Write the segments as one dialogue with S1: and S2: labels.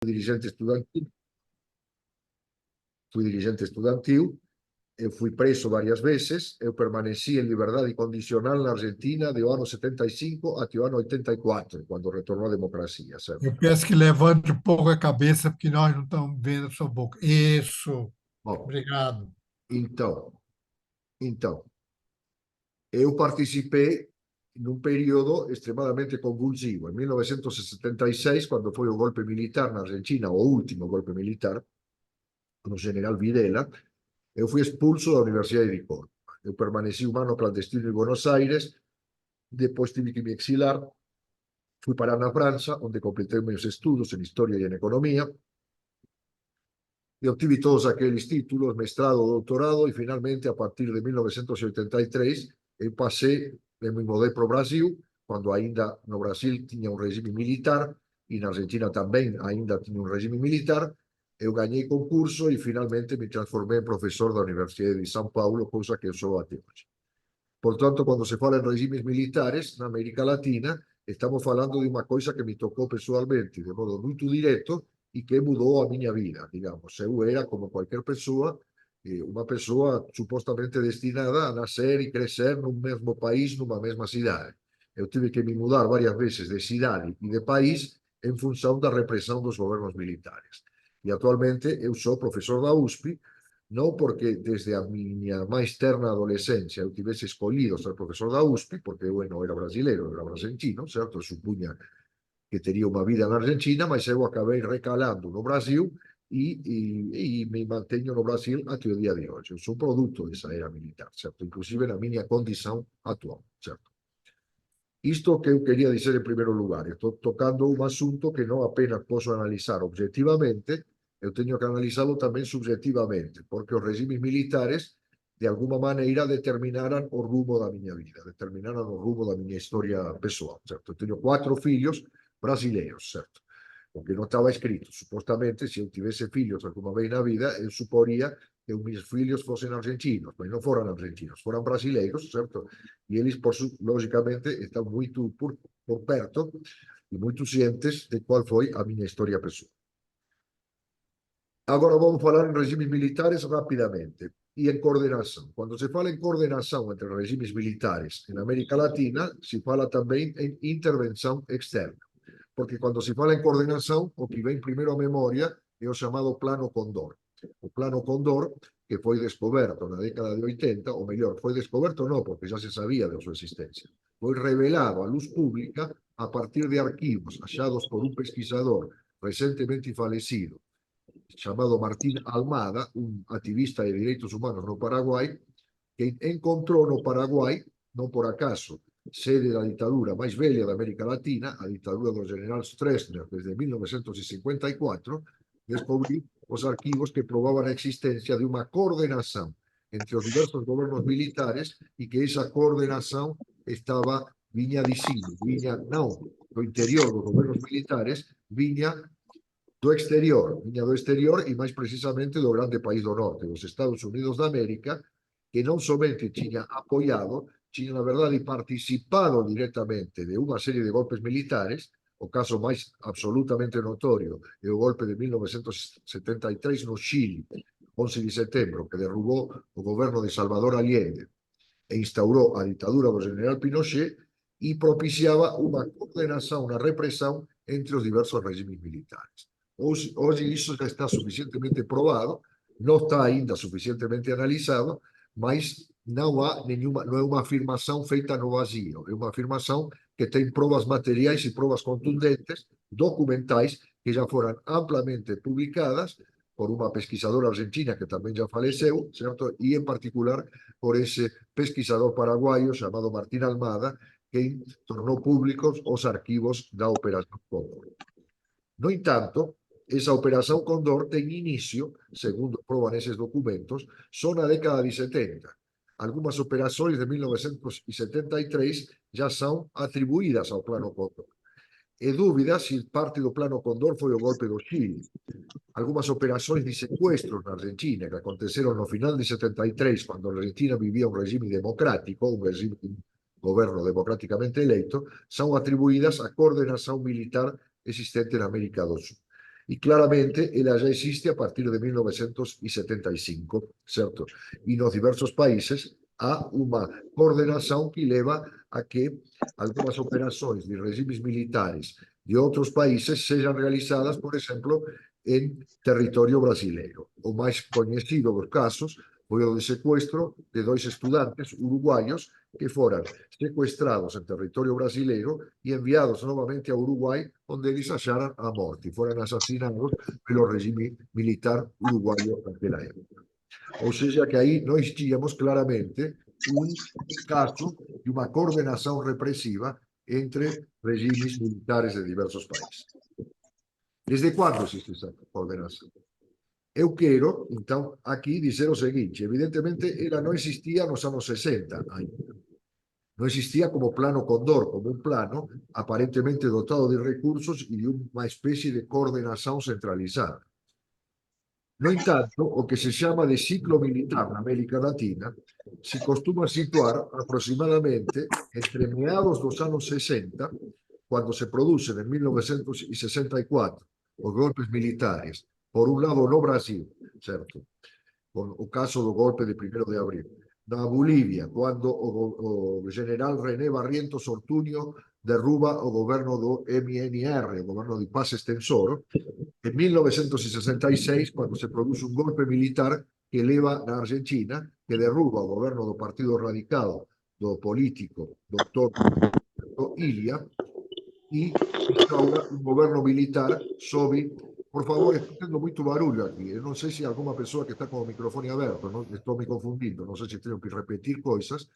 S1: dirigente estudantil, fui dirigente estudantil, eu fui preso várias vezes, eu permaneci em liberdade condicional na Argentina do ano 75 até o ano 84, quando retornou a democracia, certo?
S2: Eu peço que levante um pouco a cabeça, porque nós não estamos vendo a sua boca. Isso.
S1: Bom,
S2: Obrigado.
S1: então, então, eu participei num período extremadamente convulsivo. Em 1976, quando foi o golpe militar na Argentina, o último golpe militar, no general Videla, eu fui expulso da Universidade de Córdoba. Eu permaneci um ano clandestino em Buenos Aires, depois tive que me exilar, fui parar na França, onde completei meus estudos em História e em Economia, e obtive todos aqueles títulos, mestrado, doutorado, e finalmente, a partir de 1983, eu passei, eu me mudei para o Brasil, quando ainda no Brasil tinha um regime militar, e na Argentina também ainda tinha um regime militar. Eu ganhei concurso e finalmente me transformei em professor da Universidade de São Paulo, coisa que eu sou até hoje. Portanto, quando se fala em regimes militares na América Latina, estamos falando de uma coisa que me tocou pessoalmente, de modo muito direto, e que mudou a minha vida, digamos. Eu era, como qualquer pessoa, uma pessoa supostamente destinada a nascer e crescer num mesmo país, numa mesma cidade. Eu tive que me mudar várias vezes de cidade e de país em função da repressão dos governos militares. E atualmente eu sou professor da USP, não porque desde a minha mais terna adolescência eu tivesse escolhido ser professor da USP, porque eu não era brasileiro, eu era argentino, certo? Eu supunha que teria uma vida na Argentina, mas eu acabei recalando no Brasil e me mantenho no Brasil até o dia de hoje. Eu sou produto dessa era militar, certo? Inclusive na minha condição atual, certo? Isto que eu queria dizer em primeiro lugar, estou tocando um assunto que não apenas posso analisar objetivamente, eu tenho que analisá-lo também subjetivamente, porque os regimes militares, de alguma maneira, determinaram o rumo da minha vida, determinaram o rumo da minha história pessoal, certo? Eu tenho 4 filhos brasileiros, certo? O que não estava escrito. Supostamente, se eu tivesse filhos alguma vez na vida, eu suporia que os meus filhos fossem argentinos, mas não foram argentinos, foram brasileiros, certo? E eles, logicamente, estão muito por perto e muito cientes de qual foi a minha história pessoal. Agora vamos falar em regimes militares rapidamente e em coordenação. Quando se fala em coordenação entre regimes militares na América Latina, se fala também em intervenção externa. Porque quando se fala em coordenação, o que vem primeiro à memória é o chamado Plano Condor. O Plano Condor, que foi descoberto na década de 80, ou melhor, foi descoberto não, porque já se sabia de sua existência, foi revelado à luz pública a partir de arquivos achados por un pesquisador recentemente falecido, chamado Martín Almada, un activista de direitos humanos no Paraguai, que encontrou no Paraguai, non por acaso, sede da ditadura máis velha da América Latina, a ditadura do general Stroessner desde 1954, descubriu os arquivos que probaban a existencia de unha coordenación entre os diversos gobernos militares e que esa coordenación viña de cima, viña non do interior dos gobernos militares, viña viña do exterior e máis precisamente do grande país do norte, dos Estados Unidos de América, que non somente tiña apoiado, tiña na verdade participado directamente de unha serie de golpes militares. O caso máis absolutamente notorio é o golpe de 1973 no Chile, 11 de setembro, que derrubou o governo de Salvador Allende e instaurou a ditadura do general Pinochet e propiciaba unha coordenación, unha represión entre os diversos regimes militares. Hoje iso já está suficientemente probado, não está ainda suficientemente analisado, mas não há nenhuma, não é uma afirmação feita no vazio, é uma afirmação que tem provas materiais e provas contundentes, documentais, que já foram amplamente publicadas por uma pesquisadora argentina que também já faleceu, certo? E em particular por esse pesquisador paraguaio chamado Martín Almada, que tornou públicos os arquivos da Operação Condor. No entanto, essa Operação Condor tem início, segundo provam esses documentos, só na década de 70. Algumas operações de 1973 já são atribuídas ao Plano Condor. É dúvida se parte do Plano Condor foi o golpe do Chile. Algumas operações de sequestros na Argentina, que aconteceram no final de 73, quando a Argentina vivia um regime democrático, um regime de governo democraticamente eleito, são atribuídas à coordenação militar existente na América do Sul. E claramente ela já existe a partir de 1975, certo? E nos diversos países há uma coordenação que leva a que algumas operações de regimes militares de outros países sejam realizadas, por exemplo, em território brasileiro. O mais conhecido dos casos foi o de sequestro de dois estudantes uruguaios que foram sequestrados em território brasileiro e enviados novamente a Uruguai, onde eles acharam a morte. Foram assassinados pelo regime militar uruguaio naquela época. Ou seja, que aí nós tínhamos claramente um caso de uma coordenação repressiva entre regimes militares de diversos países. Desde quando existe essa coordenação? Eu quero, então, aqui dizer o seguinte: evidentemente, ela não existia nos anos 60 ainda. Não existia como plano Condor, como um plano aparentemente dotado de recursos e de uma espécie de coordenação centralizada. No entanto, o que se chama de ciclo militar na América Latina se costuma situar aproximadamente entre meados dos anos 60, quando se producen en 1964 os golpes militares, por un lado no Brasil, certo? Con o caso do golpe de 1º de abril. Na Bolívia, quando o general René Barrientos Ortuño derruba o governo do MNR, o governo de Paz Extensor, en 1966, quando se produce un golpe militar que leva na Argentina, que derruba o governo do Partido Radical do político Dr. Ilia e instaura un governo militar sob. Por favor, estou tendo muito barulho aqui. Eu não sei se alguma pessoa que está com o microfone aberto, não, estou me confundindo, não sei se tenho que repetir coisas,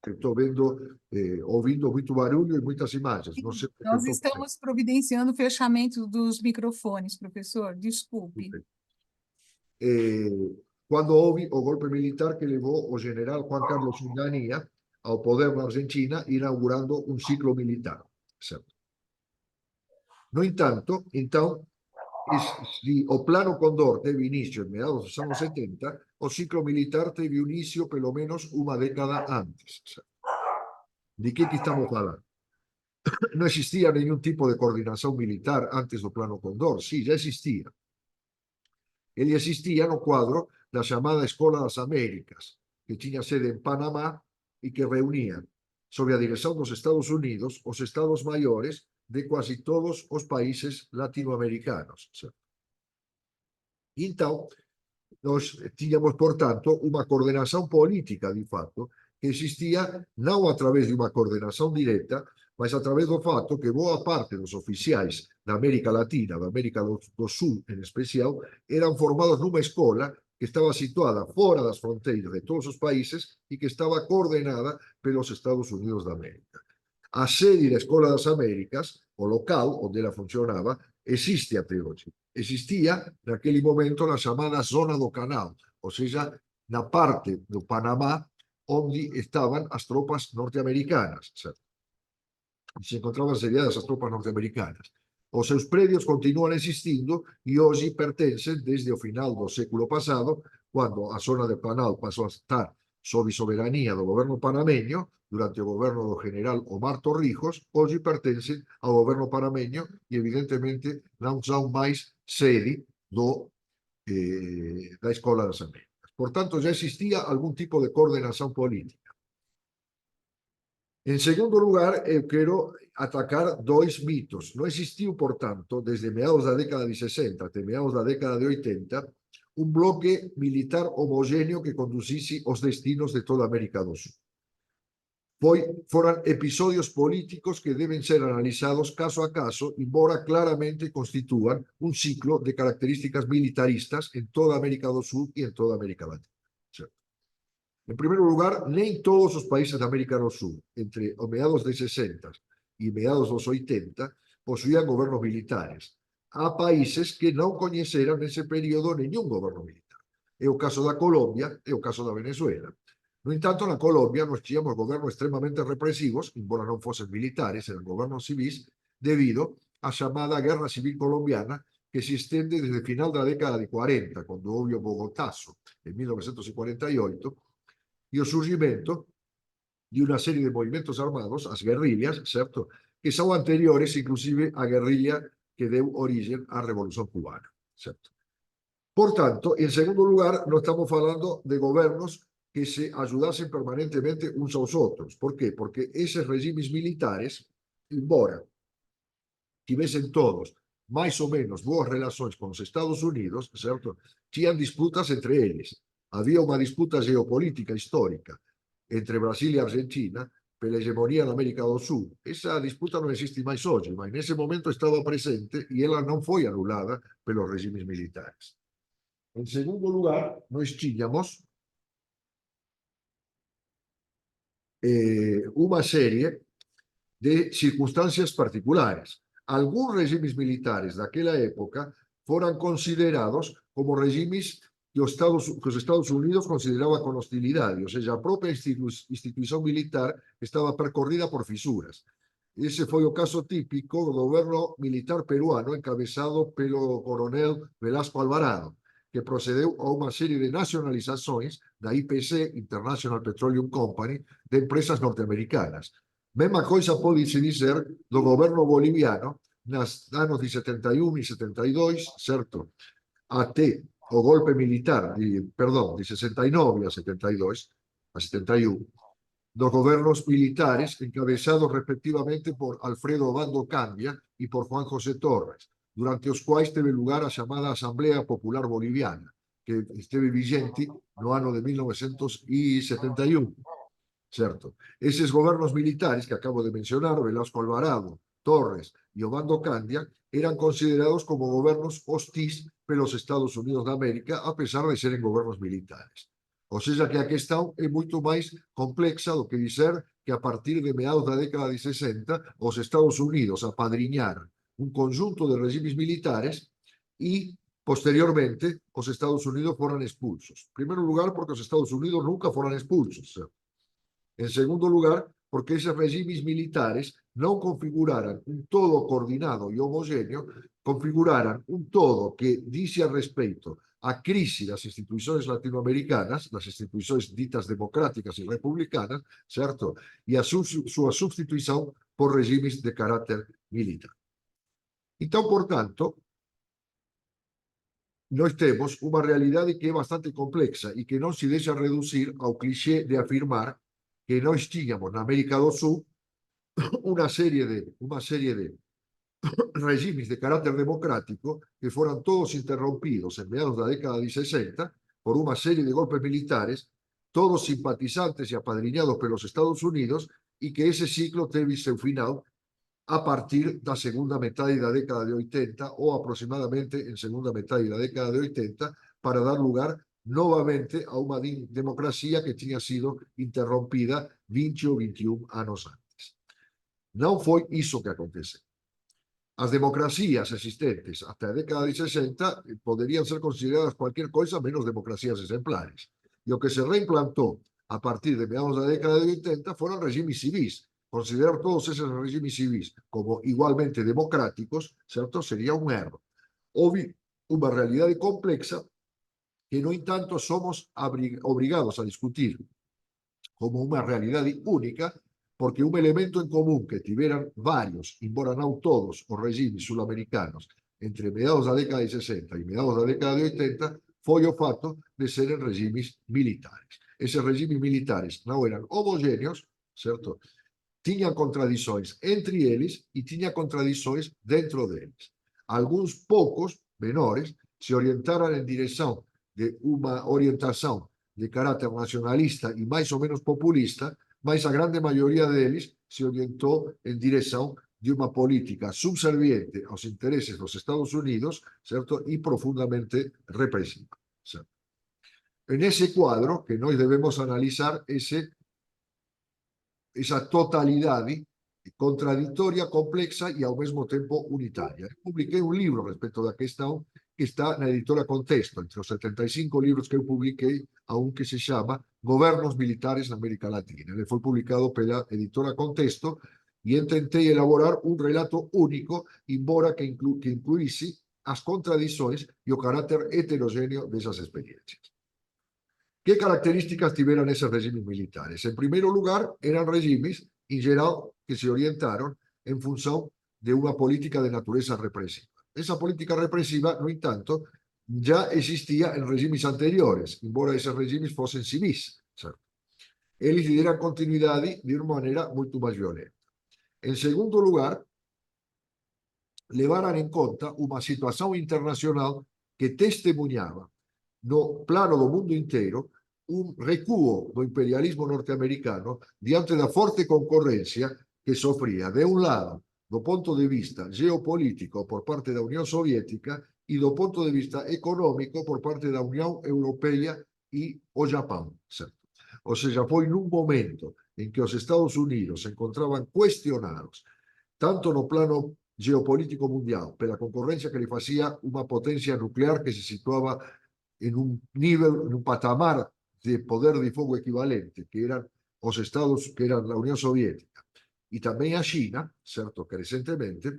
S1: estou vendo, ouvindo muito barulho e muitas imagens. Não sei o que
S3: Nós
S1: estou fazendo.
S3: estamos providenciando o fechamento dos microfones, professor. Desculpe.
S1: Quando houve o golpe militar que levou o general Juan Carlos Unganía ao poder na Argentina, inaugurando um ciclo militar. Certo? No entanto, então, se o plano Condor teve início em meados dos anos 70, o ciclo militar teve início pelo menos uma década antes. Certo? De que estamos falando? Não existia nenhum tipo de coordenação militar antes do plano Condor. Sim, já existia. Ele existia no quadro da chamada Escola das Américas, que tinha sede em Panamá e que reunia, sob a direção dos Estados Unidos, os estados maiores de quase todos os países latino-americanos. Então, nós tínhamos, portanto, uma coordenação política, de fato, que existia não através de uma coordenação direta, mas através do fato que boa parte dos oficiais da América Latina, da América do Sul em especial, eram formados numa escola que estava situada fora das fronteiras de todos os países e que estava coordenada pelos Estados Unidos da América. A sede da Escola das Américas, o local onde ela funcionava, existe até hoje. Existia, naquele momento, na chamada Zona do Canal, ou seja, na parte do Panamá onde estavam as tropas norte-americanas, certo? Se encontraban sediadas as tropas norte-americanas. Os seus prédios continuam existindo e hoje pertencem, desde o final do século passado, quando a zona do Canal passou a estar sob soberania do governo panameño, durante o governo do general Omar Torrijos, hoje pertencem ao governo panameño e, evidentemente, não são mais sede da Escola das Américas. Portanto, já existia algum tipo de coordenação política. Em segundo lugar, eu quero atacar dois mitos. Não existiu, portanto, desde meados da década de 60 até meados da década de 80, um bloque militar homogêneo que conduzisse os destinos de toda a América do Sul. Foram episódios políticos que devem ser analisados caso a caso, embora claramente constituam um ciclo de características militaristas em toda a América do Sul e em toda a América Latina. Certo? Em primeiro lugar, nem todos os países da América do Sul, entre os meados de 60 e meados dos 80, possuíam governos militares. Há países que não conheceram nesse período nenhum governo militar. É o caso da Colômbia, é o caso da Venezuela. No entanto, na Colômbia nós tínhamos governos extremamente repressivos, embora não fossem militares, eram governos civis, devido à chamada Guerra Civil Colombiana, que se estende desde o final da década de 40, quando houve o Bogotazo, em 1948, e o surgimento de uma série de movimentos armados, as guerrilhas, certo? Que são anteriores, inclusive, à guerrilha que deu origen à Revolución Cubana, certo? Por tanto, en segundo lugar, no estamos hablando de gobiernos que se ayudasen permanentemente uns aos outros. ¿Por qué? Porque esos regímenes militares, embora tivesen todos más o menos boas relações con os Estados Unidos, certo? Tinham disputas entre eles. Había una disputa geopolítica histórica entre Brasil e Argentina pela hegemonía na América do Sul. Esa disputa non existe máis hoxe, mas nese momento estaba presente e ela non foi anulada pelos regimes militares. En segundo lugar, nós tínhamos una serie de circunstancias particulares. Algunos regímenes militares de aquella época fueron considerados como regímenes que los Estados Unidos consideraba con hostilidad, o sea, la propia institución militar estaba percorrida por fisuras. Ese fue el caso típico del gobierno militar peruano encabezado pelo coronel Velasco Alvarado, que procedió a una serie de nacionalizaciones da IPC, International Petroleum Company, de empresas norteamericanas. Mesma coisa pode se dizer do governo boliviano nos anos de 71 e 72, certo? Até o golpe militar, de 69 a 72, a 71, dos governos militares encabezados respectivamente por Alfredo Obando Candia e por Juan José Torres, durante os quais teve lugar a chamada Asamblea Popular Boliviana, que esteve vigente no ano de 1971. Certo? Esos gobiernos militares que acabo de mencionar, Velasco Alvarado, Torres y Obando Candia, eran considerados como gobiernos hostis pelos Estados Unidos de América, a pesar de serem gobiernos militares. O sea que a questão é muito máis complexa do que dizer que a partir de meados da década de 60 os Estados Unidos apadriñaron un conjunto de regimes militares e posteriormente os Estados Unidos foran expulsos. En primeiro lugar, porque os Estados Unidos nunca foran expulsos, certo? En segundo lugar, porque esos regímenes militares no configuraran un todo coordinado y homogéneo, configuraran un todo que dice al respecto a crisis de las instituciones latinoamericanas, las instituciones ditas democráticas y republicanas, ¿cierto? Y a su sustitución por regímenes de carácter militar. Entonces, por tanto, nós temos una realidad que es bastante compleja y que no se deja reducir ao cliché de afirmar que nós tínhamos na América do Sul uma série de regimes de caráter democrático que foram todos interrompidos en meados da década de 60 por uma série de golpes militares, todos simpatizantes e apadrinhados pelos Estados Unidos, e que ese ciclo teve seu final a partir da segunda metade da década de 80 ou aproximadamente en segunda metade da década de 80 para dar lugar novamente a una democracia que tinha sido interrompida 20 ou 21 anos antes. Não foi isso que aconteceu. As democracias existentes hasta a década de 60 poderiam ser consideradas qualquer coisa menos democracias exemplares. E o que se reimplantou a partir de meados da década de 80 foram regimes civis. Considerar todos esos regimes civis como igualmente democráticos, certo, sería un erro. Houve uma realidade complexa que, no entanto, somos obligados a discutir como una realidad única, porque un elemento en común que tuvieran varios, embora non todos, os regimes sudamericanos entre meados da década de 60 e meados da década de 80 foi o fato de serem regimes militares. Esos regimes militares non eran homogéneos, certo? Tiñan contradições entre eles e tiñan contradições dentro deles. Alguns poucos, menores, se orientaran en dirección de una orientación de carácter nacionalista y más o menos populista, mas a grande mayoría de ellos se orientó en dirección de una política subserviente a los intereses de los Estados Unidos, ¿cierto? Y profundamente represiva, ¿cierto? En ese cuadro que nos debemos analizar esa totalidad contradictoria, complexa y al mismo tiempo unitaria. Publiqué un libro respecto de aquesta que está en la editora Contexto, entre los 75 libros que yo publiqué, aunque se llama Gobiernos Militares en América Latina. Le fue publicado por la editora Contexto y intenté elaborar un relato único, embora que incluise las contradicciones y el carácter heterogéneo de esas experiencias. ¿Qué características tuvieron esos regímenes militares? En primer lugar, eran regímenes, en general, que se orientaron en función de una política de naturaleza represiva. Esa política represiva, no entanto, ya existía en regímenes anteriores, embora esos regímenes fuesen civis, certo? Eles deram continuidade de uma maneira muito mais violenta. Em segundo lugar, levaram em conta uma situação internacional que testemunhava, no plano do mundo inteiro, recuo do imperialismo norte-americano diante da forte concorrência que sofria, de lado, do ponto de vista geopolítico por parte da União Soviética e do ponto de vista econômico por parte da União Europeia e o Japão, certo? Ou seja, foi num momento em que os Estados Unidos se encontravam questionados, tanto no plano geopolítico mundial, pela concorrência que lhe fazia uma potência nuclear que se situava em um nível, em um patamar de poder de fogo equivalente, que eram os Estados, que eram a União Soviética, e também a China, certo, crescentemente,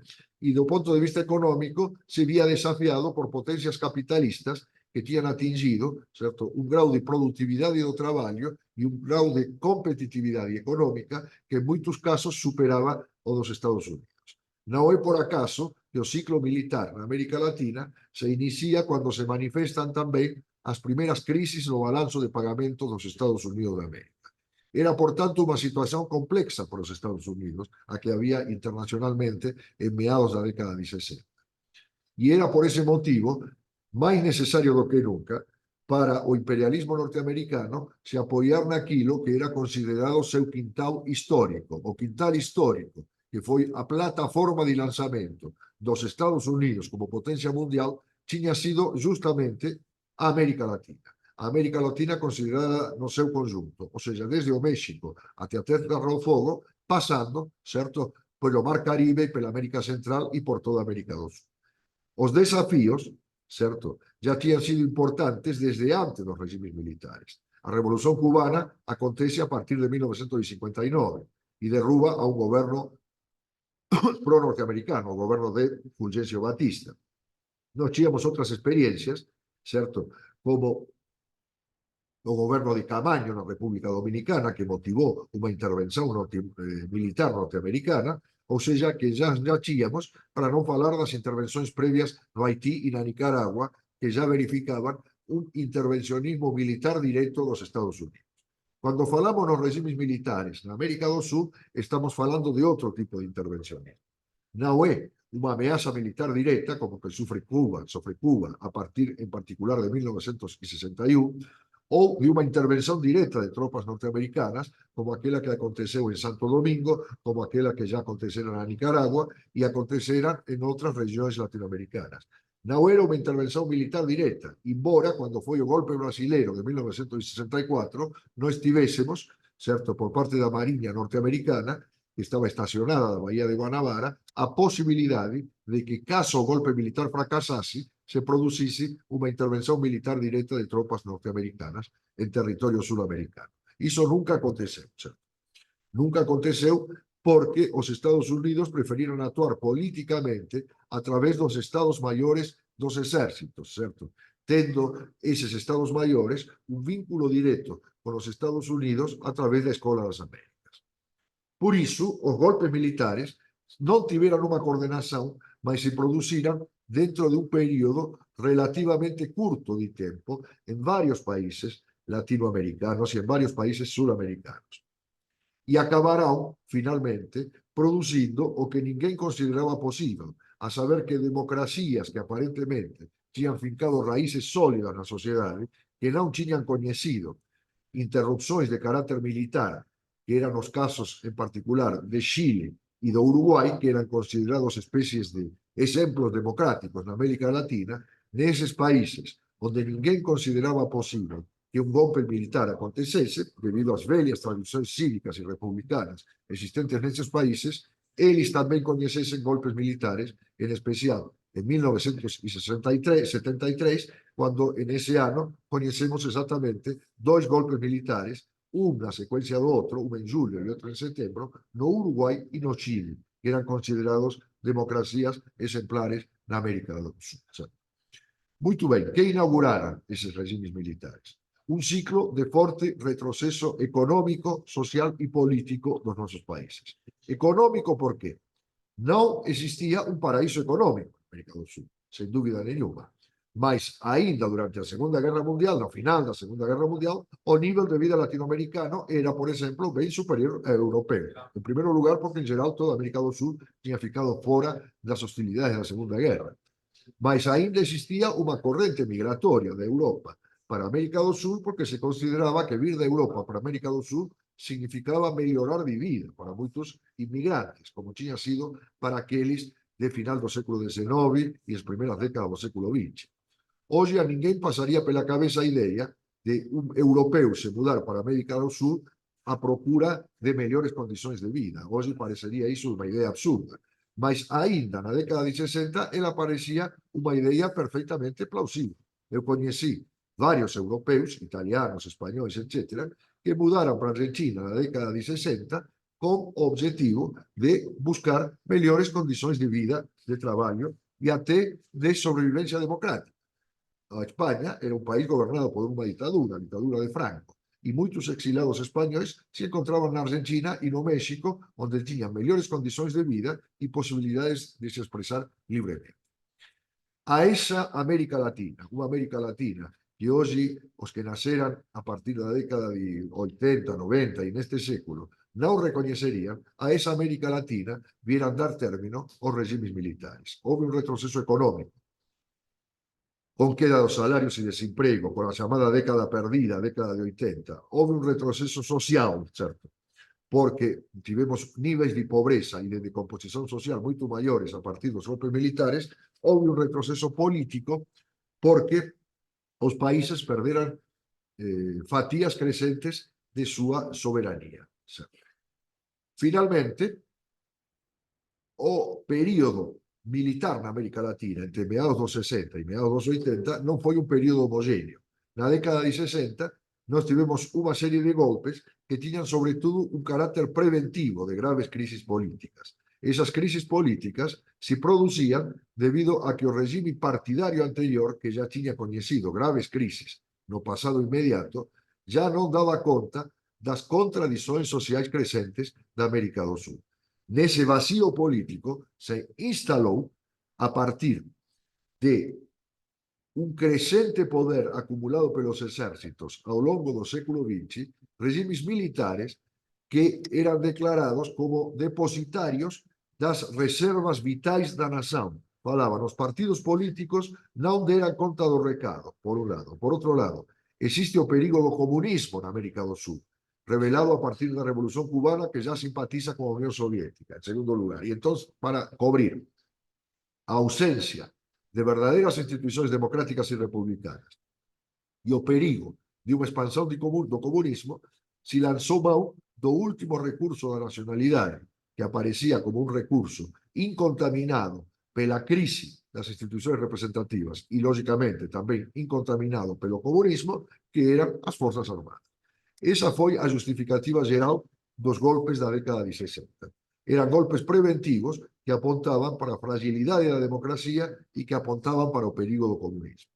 S1: e do ponto de vista econômico se via desafiado por potências capitalistas que tinham atingido, certo, um grau de produtividade do trabalho e um grau de competitividade econômica que em muitos casos superava o dos Estados Unidos. Não é por acaso que o ciclo militar na América Latina se inicia quando se manifestam também as primeiras crises no balanço de pagamento dos Estados Unidos da América. Era, portanto, uma situação complexa para os Estados Unidos, a que havia internacionalmente em meados da década de 60. E era por esse motivo mais necessário do que nunca para o imperialismo norte-americano se apoiar naquilo que era considerado seu quintal histórico, o quintal histórico, que foi a plataforma de lançamento dos Estados Unidos como potência mundial, tinha sido justamente a América Latina. A América Latina considerada no seu conjunto, ou seja, desde o México até a Terra do Fogo, passando, certo, pelo Mar Caribe, pela América Central e por toda a América do Sul. Os desafios, certo, já tinham sido importantes desde antes dos regimes militares. A Revolução Cubana acontece a partir de 1959 e derruba a um governo pro-norte-americano, o governo de Fulgencio Batista. Nós tínhamos outras experiências, certo, como o governo de Camaño na República Dominicana, que motivou uma intervenção militar norte-americana, ou seja, que já tínhamos, para não falar das intervenções prévias no Haití e na Nicarágua, que já verificavam um intervencionismo militar direto dos Estados Unidos. Quando falamos nos regimes militares na América do Sul, estamos falando de outro tipo de intervencionismo. Não é uma ameaça militar direta, como que sofre Cuba a partir, em particular, de 1961, ou de uma intervenção direta de tropas norte-americanas, como aquela que aconteceu em Santo Domingo, como aquela que já aconteceram na Nicarágua e aconteceram em outras regiões latino-americanas. Não era uma intervenção militar direta, embora, quando foi o golpe brasileiro de 1964, nós tivéssemos, certo, por parte da Marinha norte-americana, que estava estacionada na Bahia de Guanabara, a possibilidade de que, caso o golpe militar fracassasse, se produzisse uma intervenção militar direta de tropas norte-americanas em território sul-americano. Isso nunca aconteceu, certo? Nunca aconteceu porque os Estados Unidos preferiram atuar politicamente a través dos Estados Maiores dos exércitos, certo? Tendo esses Estados Maiores um vínculo direto com os Estados Unidos a través da Escola das Américas. Por isso, os golpes militares não tiveram uma coordenação, mas se produziram dentro de um período relativamente curto de tempo em vários países latino-americanos e em vários países sul-americanos. E acabarão, finalmente, produzindo o que ninguém considerava possível, a saber que democracias que aparentemente tinham fincado raízes sólidas na sociedade, que não tinham conhecido interrupções de caráter militar, que eram os casos, em particular, de Chile e do Uruguai, que eram considerados espécies de exemplos democráticos na América Latina, nesses países onde ninguém considerava possível que um golpe militar acontecesse, devido às velhas tradições cívicas e republicanas existentes nesses países, eles também conhecessem golpes militares, em especial em 1973, quando, nesse ano, conhecemos exatamente dois golpes militares, um na sequência do outro, um em julho e outro em setembro, no Uruguai e no Chile, que eram considerados democracias exemplares na América do Sul. Muito bem, que inauguraram esses regimes militares? Um ciclo de forte retrocesso econômico, social e político dos nossos países. Econômico por quê? não existia um paraíso econômico na América do Sul, sem dúvida nenhuma. Mas ainda durante a Segunda Guerra Mundial, no final da Segunda Guerra Mundial, o nível de vida latino-americano era, por exemplo, bem superior ao europeu. Em primeiro lugar, porque, em geral, toda a América do Sul tinha ficado fora das hostilidades da Segunda Guerra. Mas ainda existia uma corrente migratória da Europa para a América do Sul, porque se considerava que vir da Europa para a América do Sul significava melhorar de vida para muitos imigrantes, como tinha sido para aqueles de final do século XIX e as primeiras décadas do século XX. Hoje a ninguém passaria pela cabeça a ideia de um europeu se mudar para a América do Sul à procura de melhores condições de vida. Hoje pareceria isso uma ideia absurda. Mas ainda na década de 60 ela parecia uma ideia perfeitamente plausível. Eu conheci vários europeus, italianos, espanhóis, etc., que mudaram para a Argentina na década de 60 com o objetivo de buscar melhores condições de vida, de trabalho e até de sobrevivência democrática. A Espanha era un país gobernado por unha ditadura, a ditadura de Franco, e moitos exilados españois se encontraban na Argentina e no México, onde tiñan mellores condições de vida e posibilidades de se expresar libremente. A esa América Latina, unha América Latina que hoxe os que naceran a partir da década de 80, 90 e neste século non recoñecerían, a esa América Latina vieran dar término aos regimes militares. Houve un retroceso económico, con queda dos salarios e desemprego, con a chamada década perdida, década de 80, houve un retroceso social, certo? Porque tivemos níveis de pobreza e de decomposición social moito maiores a partir dos golpes militares, houve un retroceso político porque os países perderan fatías crecentes de súa soberanía. Certo? Finalmente, o período militar na América Latina entre meados dos 60 e meados dos 80 non foi un período homogéneo. Na década de 60 nós tivemos unha serie de golpes que tiñan sobre todo un carácter preventivo de graves crisis políticas. Esas crisis políticas se producían debido a que o regime partidario anterior, que já tiña coñecido graves crisis no pasado inmediato, já non daba conta das contradições sociais crecentes da América do Sul. Nese vacío político se instalou, a partir de un crecente poder acumulado pelos exércitos ao longo do século XX, regimes militares que eran declarados como depositarios das reservas vitais da nación. Falaban, os partidos políticos non deran conta do recado, por un lado. Por outro lado, existe o perigo do comunismo na América do Sul, revelado a partir da Revolución Cubana, que já simpatiza con a Unión Soviética, en segundo lugar. E entón, para cobrir a ausencia de verdadeiras institucións democráticas e republicanas e o perigo de unha expansón do comunismo, se lanzou mão do último recurso da nacionalidade, que aparecía como un recurso incontaminado pela crise das institucións representativas e, lógicamente, tamén incontaminado pelo comunismo, que eran as Forzas Armadas. Esa foi a justificativa geral dos golpes da década de 60. Eran golpes preventivos que apontaban para a fragilidade da democracia e que apontaban para o perigo do comunismo.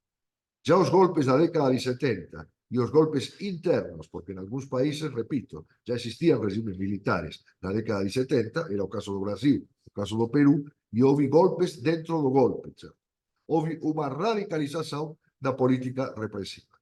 S1: Já os golpes da década de 70 e os golpes internos, porque en algúns países, repito, já existían regimes militares na década de 70, era o caso do Brasil, o caso do Perú, e houve golpes dentro do golpe. Houve unha radicalización da política represiva.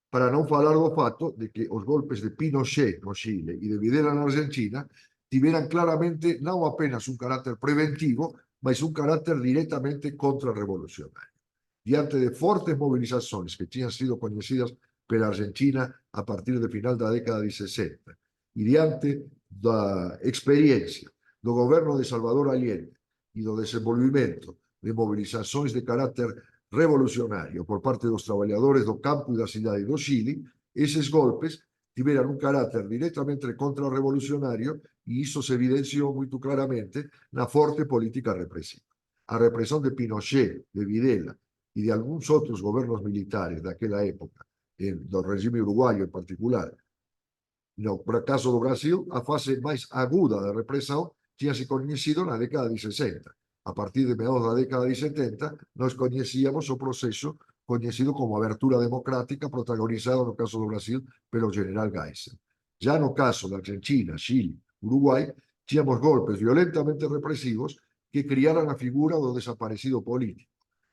S1: Para non falar do fato de que os golpes de Pinochet no Chile e de Videla na Argentina tiveran claramente non apenas un carácter preventivo, mas un carácter directamente contrarrevolucionario. Diante de fortes movilizações que tinham sido coñecidas pela Argentina a partir de final da década de 60 e diante da experiencia do goberno de Salvador Allende e do desenvolvimento de movilizações de carácter revolucionario por parte dos traballadores do campo e da cidade do Chile, eses golpes tiveran un carácter directamente contrarrevolucionario e iso se evidenciou moito claramente na forte política represiva. A represión de Pinochet, de Videla e de algúns outros gobernos militares daquela época, do regime uruguayo en particular. No caso do Brasil, a fase máis aguda da represión tinha se coñecido na década de 60. A partir de meados da década de 70, nós coñecíamos o proceso coñecido como abertura democrática, protagonizado no caso do Brasil pelo general Geisel. Já no caso da Argentina, Chile, Uruguai, tínhamos golpes violentamente represivos que criaran a figura do desaparecido político.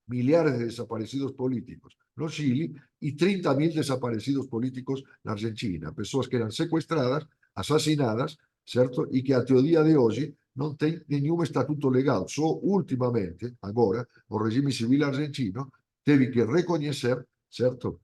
S1: Milhares de desaparecidos políticos no Chile y 30.000 desaparecidos políticos na Argentina, pessoas que eran secuestradas, asasinadas, certo? E que até o dia de hoje não tem nenhum estatuto legal. Só ultimamente, agora, o regime civil argentino teve que reconhecer, certo,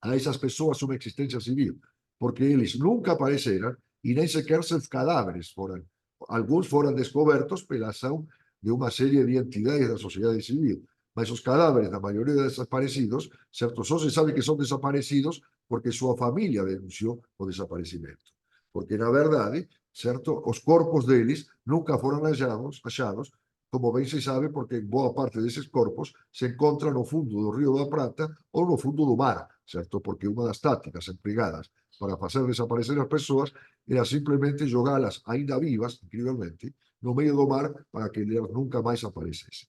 S1: a essas pessoas uma existência civil, porque eles nunca apareceram e nem sequer seus cadáveres foram. Alguns foram descobertos pela ação de uma série de entidades da sociedade civil, mas os cadáveres da maioria dos desaparecidos, certo, só se sabe que são desaparecidos porque sua família denunciou o desaparecimento. Porque, na verdade, certo, os corpos deles nunca foram achados, como bem se sabe, porque boa parte desses corpos se encontra no fundo do Rio da Prata ou no fundo do mar, certo? Porque uma das táticas empregadas para fazer desaparecer as pessoas era simplesmente jogá-las ainda vivas, incrivelmente, no meio do mar para que elas nunca mais aparecessem.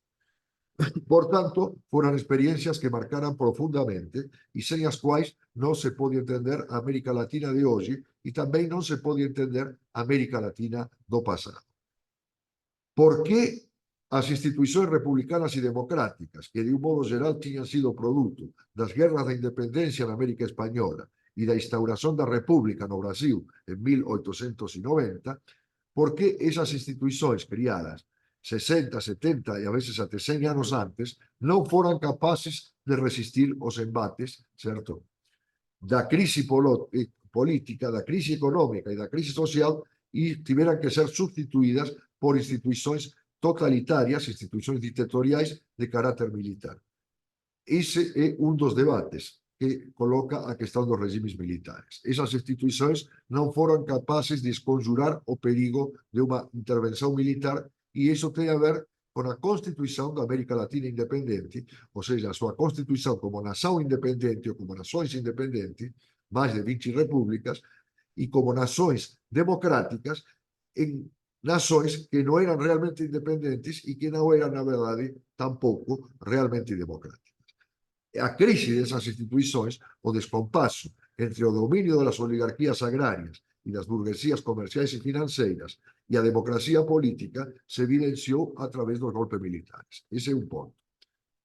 S1: Portanto, foram experiências que marcaram profundamente e sem as quais não se pode entender a América Latina de hoje e também não se pode entender a América Latina do passado. Por que as instituições republicanas e democráticas, que de um modo geral tinham sido produto das guerras da independência na América Espanhola e da instauração da República no Brasil em 1890, por que essas instituições criadas 60, 70 e a veces até 100 anos antes não foram capazes de resistir os embates, certo? Da crise política, da crise econômica e da crise social e tiveram que ser substituídas por instituições totalitárias, instituições ditatoriais de caráter militar. Esse é um dos debates que coloca a questão dos regimes militares. Essas instituições não foram capazes de esconjurar o perigo de uma intervenção militar e isso tem a ver com a Constituição da América Latina independente, ou seja, a sua Constituição como nação independente ou como nações independentes, mais de 20 repúblicas, e como nações democráticas em nações que não eram realmente independentes e que não eram, na verdade, tampouco realmente democráticas. A crise dessas instituições, o descompasso entre o domínio das oligarquias agrárias e das burguesias comerciais e financeiras e a democracia política se evidenciou através dos golpes militares. Esse é um ponto.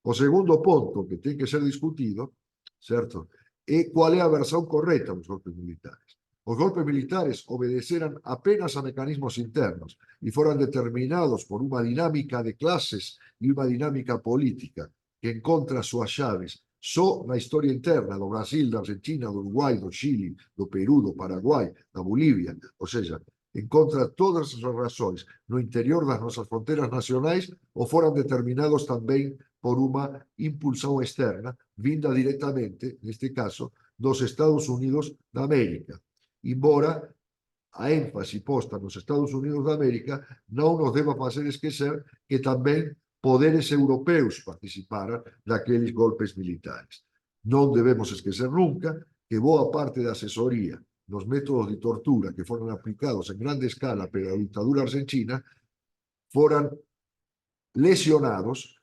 S1: O segundo ponto que tem que ser discutido, certo, é qual é a versão correta dos golpes militares. Os golpes militares obedeceram apenas a mecanismos internos e foram determinados por uma dinâmica de classes e uma dinâmica política que encontra suas chaves só na história interna do Brasil, da Argentina, do Uruguai, do Chile, do Peru, do Paraguai, da Bolívia, ou seja, encontra todas as razões no interior das nossas fronteiras nacionais ou foram determinados também por uma impulsão externa, vinda diretamente, neste caso, dos Estados Unidos da América. Embora a ênfase posta nos Estados Unidos da América não nos deva fazer esquecer que também poderes europeus participaram daqueles golpes militares. Não devemos esquecer nunca que boa parte da assessoria nos métodos de tortura que foram aplicados em grande escala pela ditadura argentina foram lesionados,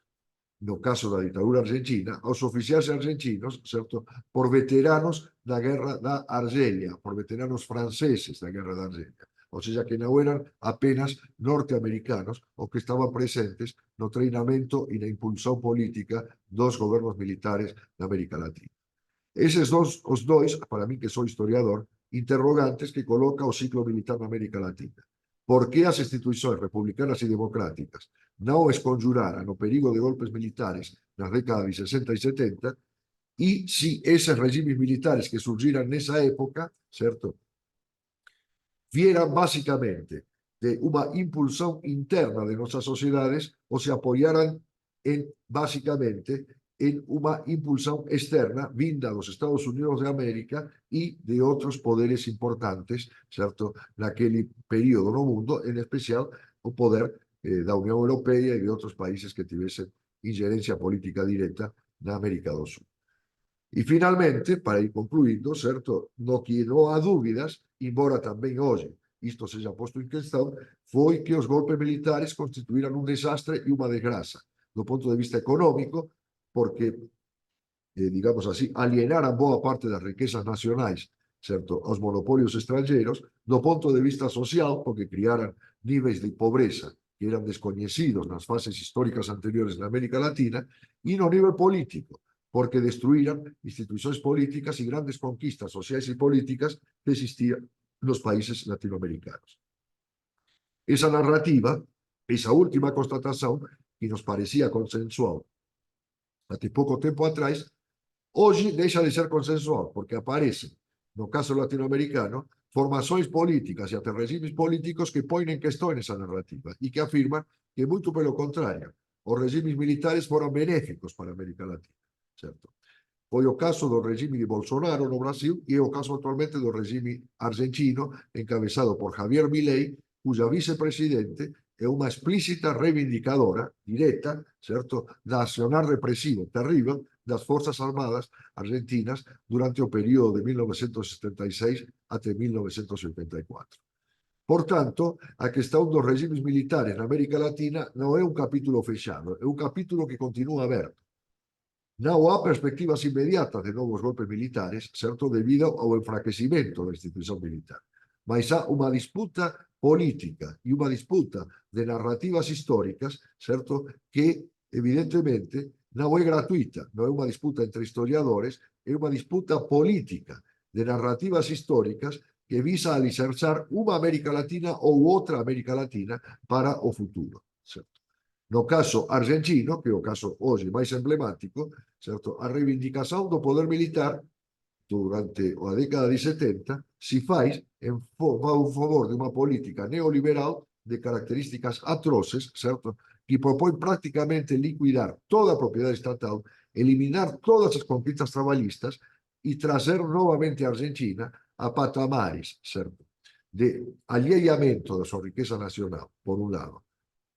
S1: no caso da ditadura argentina, aos oficiais argentinos, certo, por veteranos da guerra da Argélia, por veteranos franceses da guerra da Argélia. Ou seja, que não eram apenas norte-americanos os que estavam presentes no treinamento e na impulsão política dos governos militares da América Latina. Esses os dois, para mim que sou historiador, interrogantes que coloca o ciclo militar na América Latina. Por que as instituições republicanas e democráticas não esconjuraram o perigo de golpes militares nas décadas de 60 e 70 e se esses regimes militares que surgiram nessa época, certo, vieran básicamente de uma impulsão interna de nossas sociedades ou se apoiaram básicamente en uma impulsão externa vinda dos Estados Unidos de América e de outros poderes importantes, certo, naquele período no mundo, en especial o poder da União Europeia e de outros países que tivessem ingerência política direta na América do Sul. E, finalmente, para ir concluindo, certo, no que não há dúvidas, embora também hoje isto seja posto em questão, foi que os golpes militares constituíram um desastre e uma desgraça, do ponto de vista econômico, porque, digamos assim, alienaram boa parte das riquezas nacionais, certo, aos monopólios estrangeiros, do ponto de vista social, porque criaram níveis de pobreza que eram desconhecidos nas fases históricas anteriores na América Latina, e no nível político, porque destruíram instituições políticas e grandes conquistas sociais e políticas que existiam nos países latino-americanos. Essa narrativa, essa última constatação, que nos parecia consensual até pouco tempo atrás, hoje deixa de ser consensual, porque aparecem, no caso latino-americano, formações políticas e até regimes políticos que põem em questão essa narrativa e que afirmam que, muito pelo contrário, os regimes militares foram benéficos para a América Latina, certo? Foi o caso do regime de Bolsonaro no Brasil e é o caso atualmente do regime argentino, encabeçado por Javier Milei, cuja vicepresidente é uma explícita reivindicadora direta, certo, da acionar repressivo terrível das Forças Armadas argentinas durante o período de 1976 até 1984. Portanto, a questão dos regimes militares na América Latina não é um capítulo fechado, é um capítulo que continua aberto. Não há perspectivas imediatas de novos golpes militares, certo, devido ao enfraquecimento da instituição militar. Mas há uma disputa política e uma disputa de narrativas históricas, certo, que, evidentemente, não é gratuita, não é uma disputa entre historiadores, é uma disputa política de narrativas históricas que visa alicerçar uma América Latina ou outra América Latina para o futuro, certo? No caso argentino, que é o caso hoje mais emblemático, certo, a reivindicação do poder militar durante a década de 70 se faz em favor de uma política neoliberal de características atroces, certo, que propõe praticamente liquidar toda a propriedade estatal, eliminar todas as conquistas trabalhistas e trazer novamente a Argentina a patamares, certo, de alheamento da sua riqueza nacional, por um lado,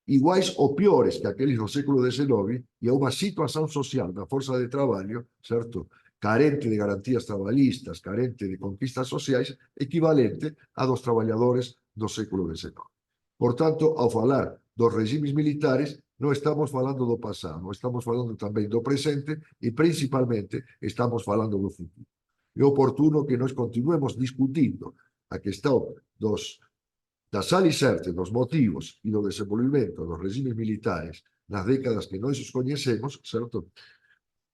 S1: iguais ou piores que aqueles do século XIX, e a uma situação social da força de trabalho, certo, carente de garantias trabalhistas, carente de conquistas sociais, equivalente a dos trabalhadores do século XIX. Portanto, ao falar dos regimes militares, não estamos falando do passado, estamos falando também do presente e, principalmente, estamos falando do futuro. É oportuno que nós continuemos discutindo a questão das alicerces, dos motivos e do desenvolvimento dos regimes militares nas décadas que nós os conhecemos, certo?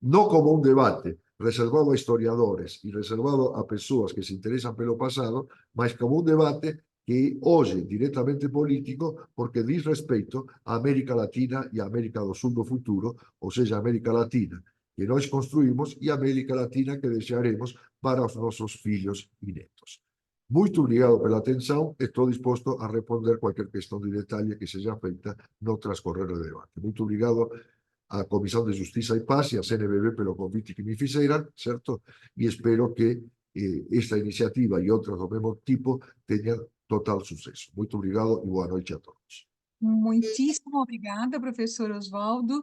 S1: Não como um debate reservado a historiadores e reservado a pessoas que se interessam pelo passado, mas como um debate que hoje é diretamente político, porque diz respeito à América Latina e à América do Sul do futuro, ou seja, a América Latina que nós construímos e a América Latina que deixaremos para os nossos filhos e netos. Muito obrigado pela atenção. Estou disposto a responder qualquer questão de detalhe que seja feita no transcorrer do debate. Muito obrigado à Comissão de Justiça e Paz e à CNBB pelo convite que me fizeram, certo? E espero que esta iniciativa e outras do mesmo tipo tenham total sucesso. Muito obrigado e boa noite a todos.
S3: Muitíssimo obrigada, professor Oswaldo.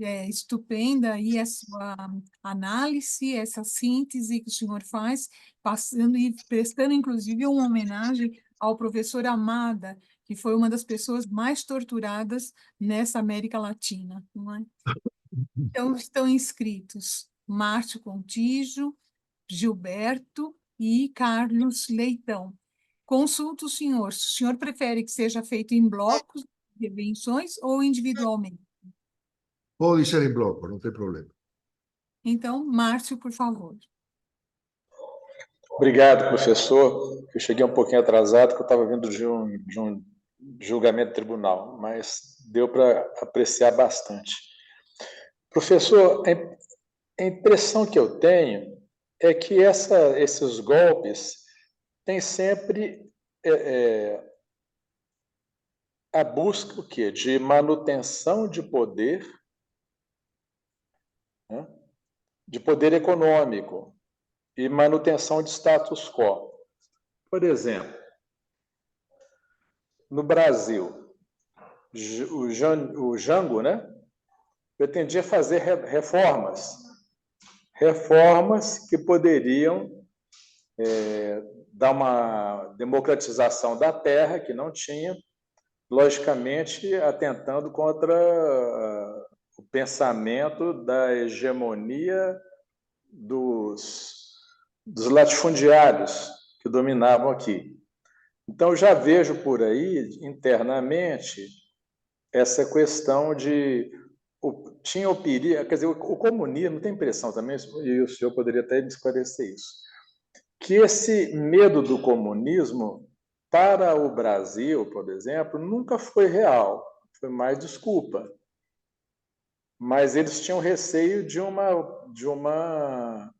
S3: É estupenda aí a sua análise, essa síntese que o senhor faz, passando e prestando, inclusive, uma homenagem ao professor Amada, que foi uma das pessoas mais torturadas nessa América Latina, não é? Então, estão inscritos Márcio Contígio, Gilberto e Carlos Leitão. Consulto o senhor. Se o senhor prefere que seja feito em blocos de intervenções ou individualmente?
S1: Pode ser em bloco, não tem problema.
S3: Então, Márcio, por favor.
S4: Obrigado, professor. Eu cheguei um pouquinho atrasado, porque eu estava vindo de um julgamento de tribunal, mas deu para apreciar bastante. Professor, a impressão que eu tenho é que esses golpes têm sempre a busca o quê? De manutenção de poder, né? De poder econômico e manutenção de status quo. Por exemplo, no Brasil, o Jango, né, pretendia fazer reformas que poderiam dar uma democratização da terra, que não tinha, logicamente atentando contra o pensamento da hegemonia dos latifundiários que dominavam aqui. Então, já vejo por aí, internamente, essa questão de tinha o perigo, quer dizer, o comunismo, tem impressão também, e o senhor poderia até me esclarecer isso, que esse medo do comunismo para o Brasil, por exemplo, nunca foi real, foi mais desculpa. Mas eles tinham receio de uma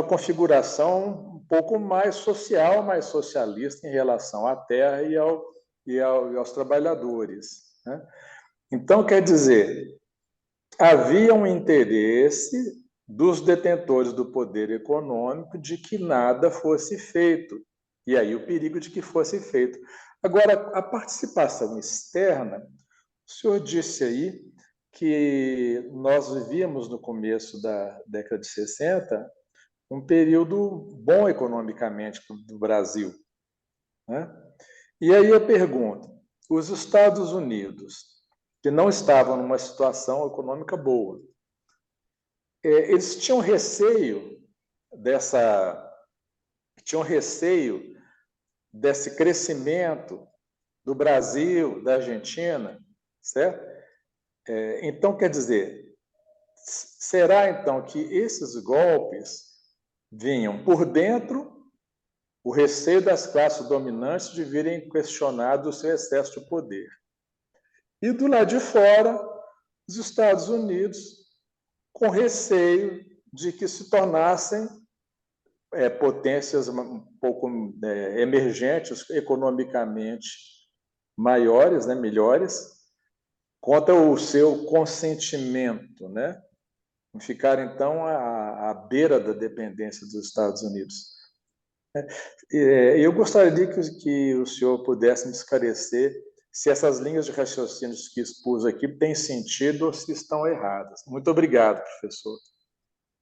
S4: configuração um pouco mais social, mais socialista em relação à terra e aos trabalhadores, né? Então, quer dizer, havia um interesse dos detentores do poder econômico de que nada fosse feito. E aí o perigo de que fosse feito. Agora, a participação externa, o senhor disse aí que nós vivíamos no começo da década de 60 um período bom economicamente do Brasil, né? E aí eu pergunto, os Estados Unidos, que não estavam numa situação econômica boa, eles tinham receio desse crescimento do Brasil, da Argentina, certo? Então, quer dizer, será então que esses golpes vinham por dentro, o receio das classes dominantes de virem questionados o seu excesso de poder. E do lado de fora, os Estados Unidos, com receio de que se tornassem potências um pouco emergentes, economicamente maiores, né, melhores, contra o seu consentimento, né? Ficar, então, à beira da dependência dos Estados Unidos. Eu gostaria que o senhor pudesse me esclarecer se essas linhas de raciocínio que expus aqui têm sentido ou se estão erradas. Muito obrigado, professor.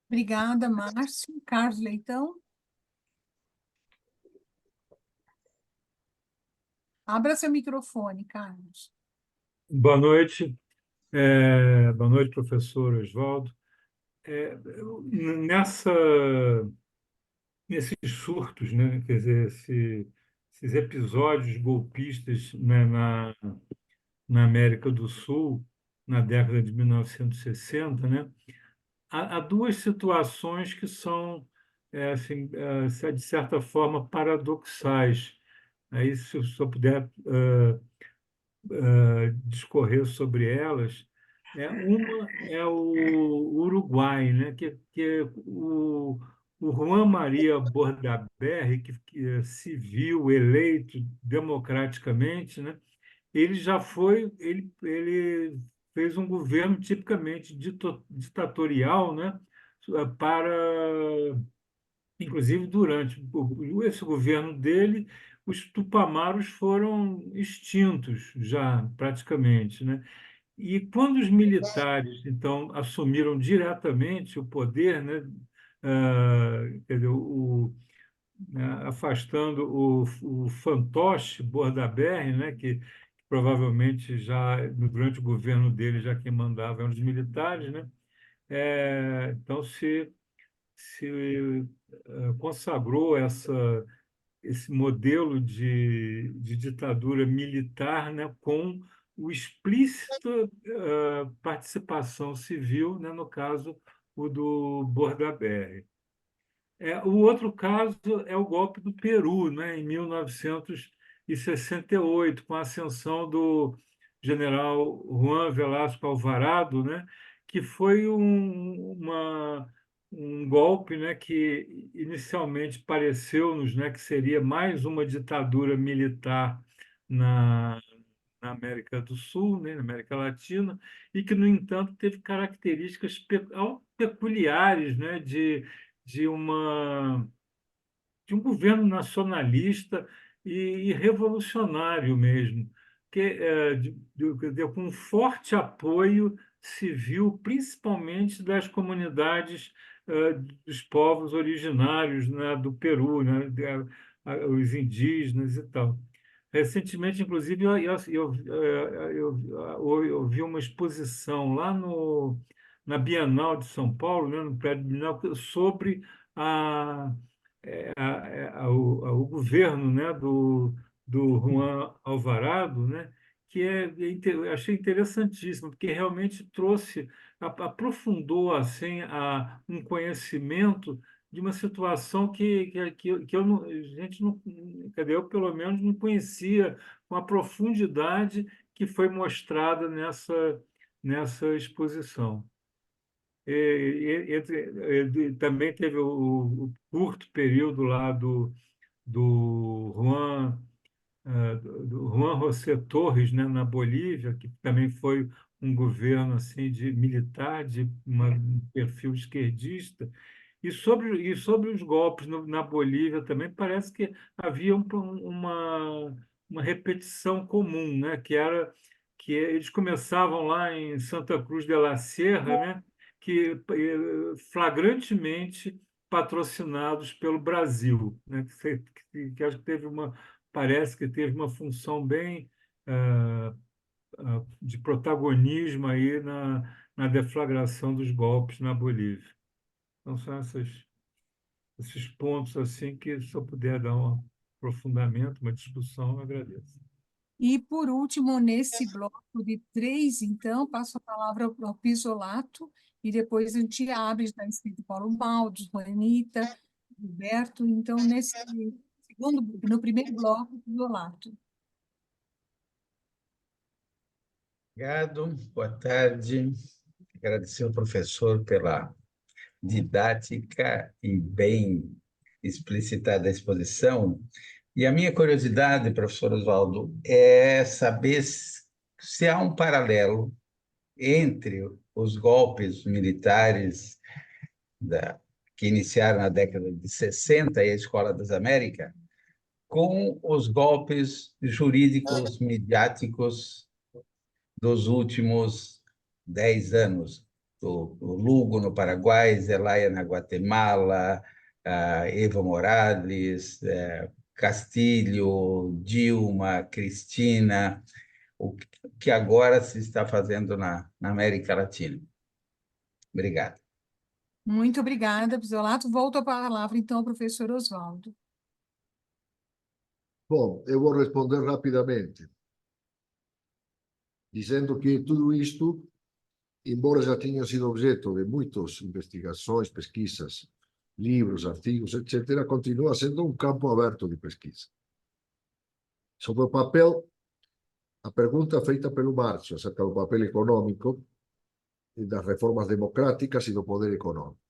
S3: Obrigada, Márcio. Carlos Leitão. Abra seu microfone, Carlos.
S5: Boa noite. Boa noite, professor Oswaldo. Nesses surtos, né, quer dizer, esses episódios golpistas, né, na América do Sul, na década de 1960, né, há duas situações que são, assim, de certa forma, paradoxais. Aí, se o senhor puder discorrer sobre elas. Uma é o Uruguai, né? que o Juan Maria Bordaberry, que se viu eleito democraticamente, né? Ele fez um governo tipicamente ditatorial, né? Para Inclusive, durante esse governo dele, os tupamaros foram extintos já, praticamente, né? E quando os militares, então, assumiram diretamente o poder, né? Quer dizer, né, afastando o fantoche Bordaberry, né? Que provavelmente já, durante o governo dele, já quem mandava eram os militares, né? Então, se consagrou esse modelo de ditadura militar, né, com o explícita participação civil, né, no caso, o do Bordaberry. O outro caso é o golpe do Peru, né, em 1968, com a ascensão do general Juan Velasco Alvarado, né, que foi um golpe, né, que inicialmente pareceu-nos, né, que seria mais uma ditadura militar na, na América do Sul, né, na América Latina, e que, no entanto, teve características peculiares, né, de uma de um governo nacionalista e revolucionário mesmo, com forte apoio civil, principalmente das comunidades dos povos originários, né, do Peru, né, os indígenas e tal. Recentemente, inclusive, eu vi uma exposição lá na Bienal de São Paulo, né, no prédio Bienal, sobre o governo, né, do Juan Alvarado, né, eu achei interessantíssimo, porque realmente trouxe, aprofundou assim, um conhecimento de uma situação que eu não, a gente não, cadê? Eu, pelo menos, não conhecia com a profundidade que foi mostrada nessa exposição. Também teve o curto período lá do Juan do Juan José Torres, né, na Bolívia, que também foi um governo assim de militar, de um perfil esquerdista, e sobre os golpes na Bolívia também parece que havia uma repetição comum, né, que era que eles começavam lá em Santa Cruz de la Sierra, né, que flagrantemente patrocinados pelo Brasil, né, que acho que parece que teve uma função bem de protagonismo aí na deflagração dos golpes na Bolívia. Então, são esses pontos assim que, se eu puder dar um aprofundamento, uma discussão, eu agradeço.
S3: E, por último, nesse bloco de 3, então, passo a palavra ao Pisolato, e depois a gente abre, está escrito Paulo Baldi, Juanita, Gilberto. Então, no primeiro bloco, Pisolato.
S6: Obrigado, boa tarde. Agradecer ao professor pela didática e bem explicitada exposição. E a minha curiosidade, professor Oswaldo, é saber se há um paralelo entre os golpes militares que iniciaram na década de 60 e a Escola das Américas, com os golpes jurídicos midiáticos dos últimos 10 anos, do Lugo no Paraguai, Zelaya na Guatemala, Evo Morales, Castilho, Dilma, Cristina, o que agora se está fazendo na América Latina. Obrigado.
S3: Muito obrigada, Pisolato. Volto a palavra, então, ao professor Oswaldo.
S1: Bom, eu vou responder rapidamente, dizendo que tudo isto, embora já tenha sido objeto de muitas investigações, pesquisas, livros, artigos, etc., continua sendo um campo aberto de pesquisa. Sobre o papel, a pergunta feita pelo Márcio acerca do papel econômico e das reformas democráticas e do poder econômico.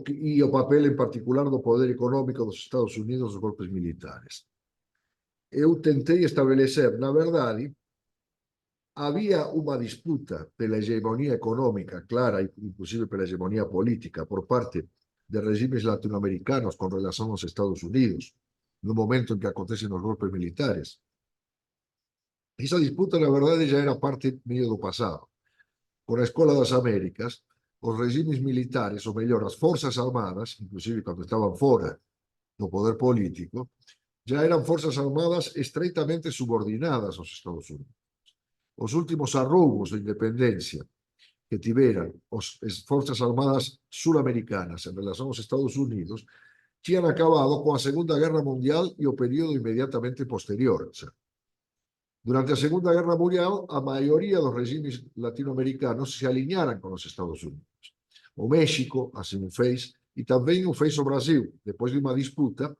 S1: E o papel, em particular, do poder econômico dos Estados Unidos nos golpes militares. Eu tentei estabelecer, na verdade, havia uma disputa pela hegemonia econômica clara, inclusive pela hegemonia política, por parte de regimes latino-americanos com relação aos Estados Unidos, no momento em que acontecem os golpes militares. Essa disputa, na verdade, já era parte meio do passado. Com a Escola das Américas, os regimes militares, ou melhor, as forças armadas, inclusive quando estavam fora do poder político, já eram forças armadas estreitamente subordinadas aos Estados Unidos. Os últimos arroubos de independência que tiveram as forças armadas sul-americanas em relação aos Estados Unidos tinham acabado com a Segunda Guerra Mundial e o período imediatamente posterior. Durante a Segunda Guerra Mundial, a maioria dos regimes latino-americanos se alinharam com os Estados Unidos. O México assim o fez, e também o fez o Brasil, depois de uma disputa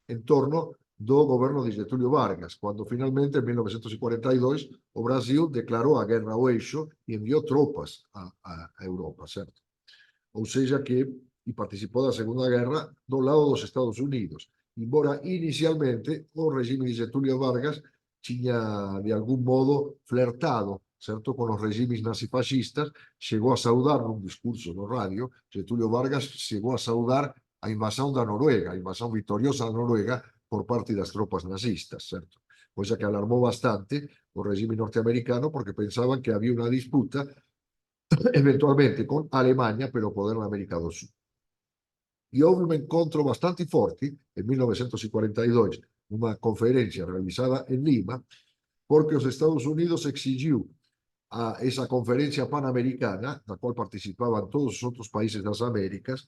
S1: em torno do governo de Getúlio Vargas, quando finalmente, em 1942, o Brasil declarou a guerra ao eixo e enviou tropas à Europa, certo? Ou seja, e participou da Segunda Guerra do lado dos Estados Unidos, embora inicialmente o regime de Getúlio Vargas tinha, de algum modo, flertado, certo, com os regimes nazifascistas, chegou a saudar num discurso no rádio, Getúlio Vargas chegou a saudar a invasão da Noruega, a invasão vitoriosa da Noruega por parte das tropas nazistas, certo? Coisa que alarmou bastante o regime norte-americano porque pensaban que había una disputa eventualmente con Alemania pelo poder na América do Sul. E houve un encontro bastante forte en 1942, numa conferencia realizada en Lima, porque os Estados Unidos exigiu a esa conferencia panamericana, na cual participaban todos os outros países das Américas,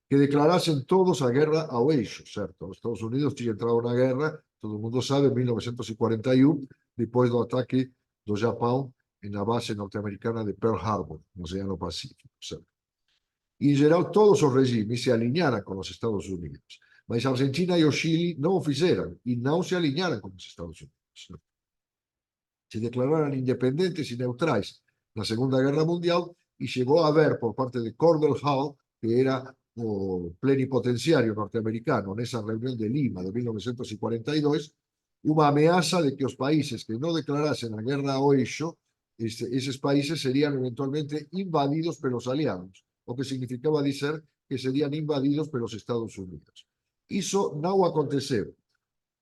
S1: que declarasen todos a guerra ao eixo, certo? Os Estados Unidos tinha entrado na guerra, todo o mundo sabe, en 1941, depois do ataque do Japão na base norte-americana de Pearl Harbor, no Oceano Pacífico. Certo? Em geral, todos os regimes se alinharam com os Estados Unidos, mas a Argentina e o Chile não o fizeram e não se alinharam com os Estados Unidos. Certo? Se declararam independentes e neutrais na Segunda Guerra Mundial e chegou a haver, por parte de Cordell Hull, que era o plenipotenciario norte-americano nessa reunião de Lima de 1942, uma ameaça de que os países que não declarassem a guerra ao eixo, esses países seriam eventualmente invadidos pelos aliados, o que significava dizer que seriam invadidos pelos Estados Unidos. Isso não aconteceu,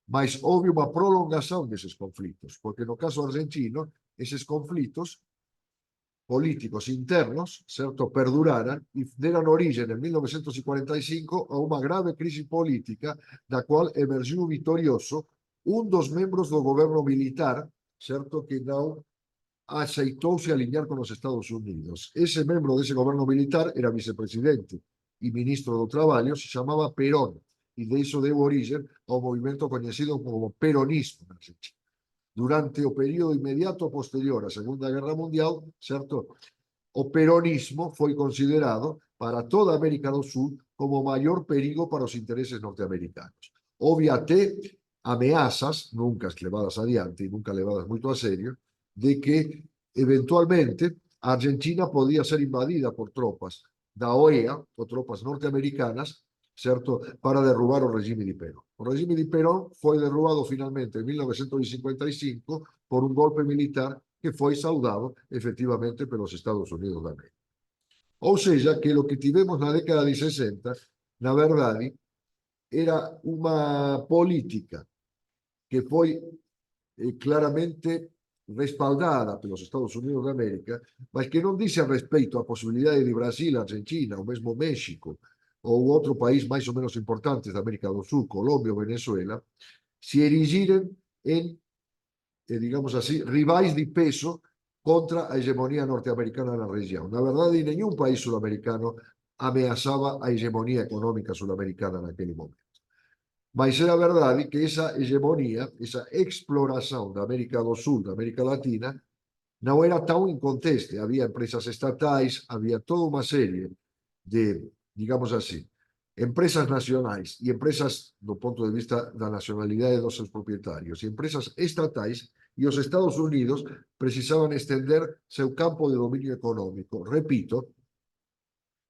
S1: mas houve uma prolongação desses conflitos, porque no caso argentino, esses conflitos políticos internos, certo, perduraram e deram origem, em 1945, a uma grave crise política, da qual emergiu vitorioso dos membros do governo militar, certo, que não aceitou se alinhar com os Estados Unidos. Esse membro desse governo militar era vicepresidente e ministro do Trabalho, se chamava Perón, e disso deu origem ao movimento conhecido como peronismo na Argentina. Durante o período inmediato posterior à Segunda Guerra Mundial, certo, o peronismo foi considerado para toda a América do Sul como o maior perigo para os interesses norte-americanos. Houve até ameaças, nunca levadas adiante e nunca levadas muito a sério, de que eventualmente a Argentina podía ser invadida por tropas da OEA ou tropas norte-americanas, certo, para derrubar o regime de Perón. O regime de Perón foi derrubado finalmente en 1955 por un golpe militar que foi saudado efectivamente pelos Estados Unidos da América. Ou seja, que o que tivemos na década de 60, na verdade, era uma política que foi claramente respaldada pelos Estados Unidos da América, mas que non dice a respeito a posibilidade de Brasil, Argentina, ou mesmo México, ou outro país máis ou menos importante da América do Sul, Colômbia ou Venezuela, se erigiren en, digamos así, rivais de peso contra a hegemonía norteamericana na región. Na verdade, nenhum país sudamericano ameaçaba a hegemonía económica sudamericana naquele momento. Mas era verdade que essa hegemonia, essa exploração da América do Sul, da América Latina, não era tão inconteste. Havia empresas estatais, havia toda uma série de, digamos assim, empresas nacionais e empresas do ponto de vista da nacionalidade dos seus proprietários e empresas estatais, e os Estados Unidos precisavam estender seu campo de domínio econômico. Repito,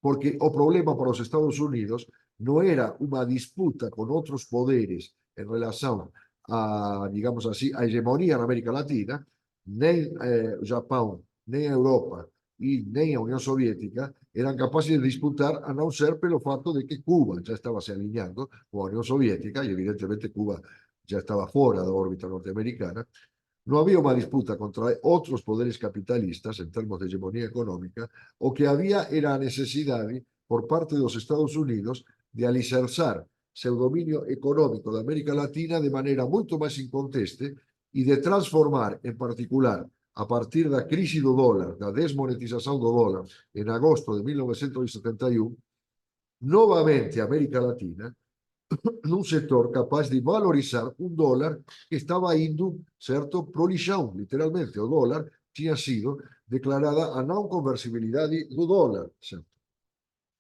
S1: porque o problema para os Estados Unidos não era uma disputa com outros poderes em relação a, digamos assim, a hegemonia na América Latina, nem o Japão, nem a Europa e nem a União Soviética eram capazes de disputar, a não ser pelo fato de que Cuba já estava se alinhando com a União Soviética e, evidentemente, Cuba já estava fora da órbita norte-americana. Não havia uma disputa contra outros poderes capitalistas em termos de hegemonia econômica. O que havia era a necessidade, por parte dos Estados Unidos, de alicerçar seu domínio econômico da América Latina de maneira muito mais inconteste e de transformar, em particular, a partir da crise do dólar, da desmonetização do dólar, em agosto de 1971, novamente a América Latina num setor capaz de valorizar um dólar que estava indo, certo, pro lixão, literalmente. O dólar tinha sido declarada a não conversibilidade do dólar, certo?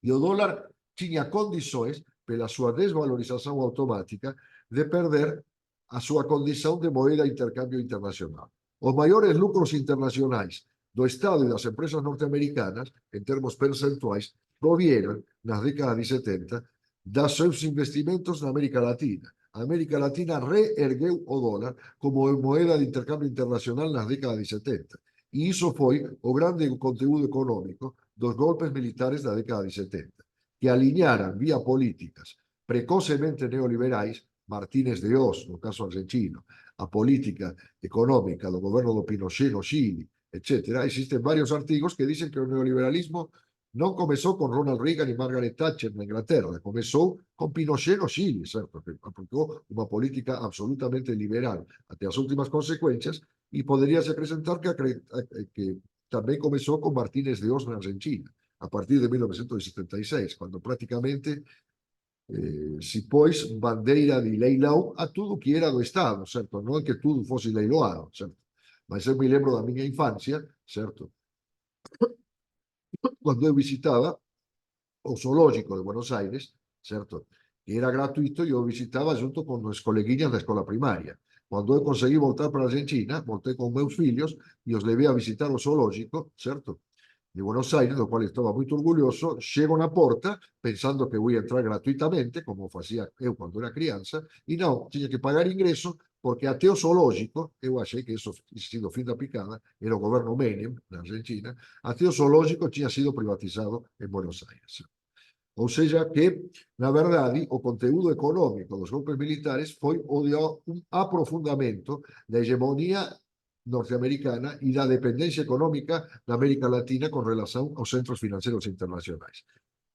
S1: E o dólar tinha condições, pela sua desvalorização automática, de perder a sua condição de moeda de intercâmbio internacional. Os maiores lucros internacionais do Estado e das empresas norte-americanas, em termos percentuais, provieram, nas décadas de 70, dos seus investimentos na América Latina. A América Latina reergueu o dólar como moeda de intercâmbio internacional nas décadas de 70. E isso foi o grande conteúdo econômico dos golpes militares da década de 70, que alinharam via políticas precocemente neoliberais, Martínez de Oz, no caso argentino, a política económica do governo do Pinochet no Chile, etc. Existen vários artigos que dicen que o neoliberalismo não começou com Ronald Reagan e Margaret Thatcher na Inglaterra, começou com Pinochet no Chile, certo? Que aplicou uma política absolutamente liberal até as últimas consequências, e poderia-se acrescentar que também começou com Martínez de Oz na Argentina, a partir de 1976, quando praticamente si pôs bandeira de leilão a tudo que era do Estado, certo? Não é que tudo fosse leiloado, certo? Mas eu me lembro da minha infância, certo? Quando eu visitava o zoológico de Buenos Aires, certo? Que era gratuito e eu visitava junto com os coleguinhas da escola primária. Quando eu consegui voltar para a Argentina, voltei com meus filhos e os levei a visitar o zoológico, certo? De Buenos Aires, do qual estava muito orgulhoso. Chego na porta pensando que eu ia entrar gratuitamente, como fazia eu quando era criança, e não, tinha que pagar ingresso, porque até o zoológico, eu achei que isso tinha sido o fim da picada, era o governo Menem, na Argentina, até o zoológico tinha sido privatizado em Buenos Aires. Ou seja, que, na verdade, o conteúdo econômico dos golpes militares foi o de um aprofundamento da hegemonia norte-americana e da dependência econômica da América Latina com relação aos centros financeiros internacionais,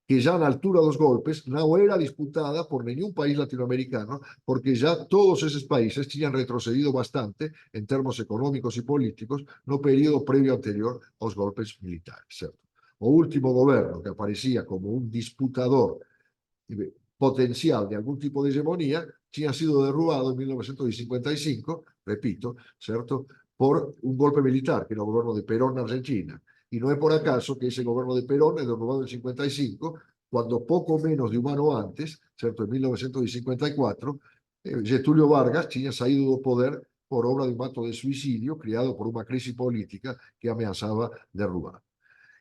S1: que já na altura dos golpes não era disputada por nenhum país latino-americano, porque já todos esses países tinham retrocedido bastante em termos econômicos e políticos no período prévio anterior aos golpes militares, certo? O último governo que aparecia como un disputador potencial de algún tipo de hegemonía tinha sido derrubado en 1955, repito, certo, por un golpe militar, que era o governo de Perón na Argentina. E non é por acaso que ese governo de Perón é derrubado en 55, cuando pouco menos de un ano antes, certo, en 1954, Getúlio Vargas tinha saído do poder por obra de un acto de suicidio criado por unha crise política que ameazaba derrubar.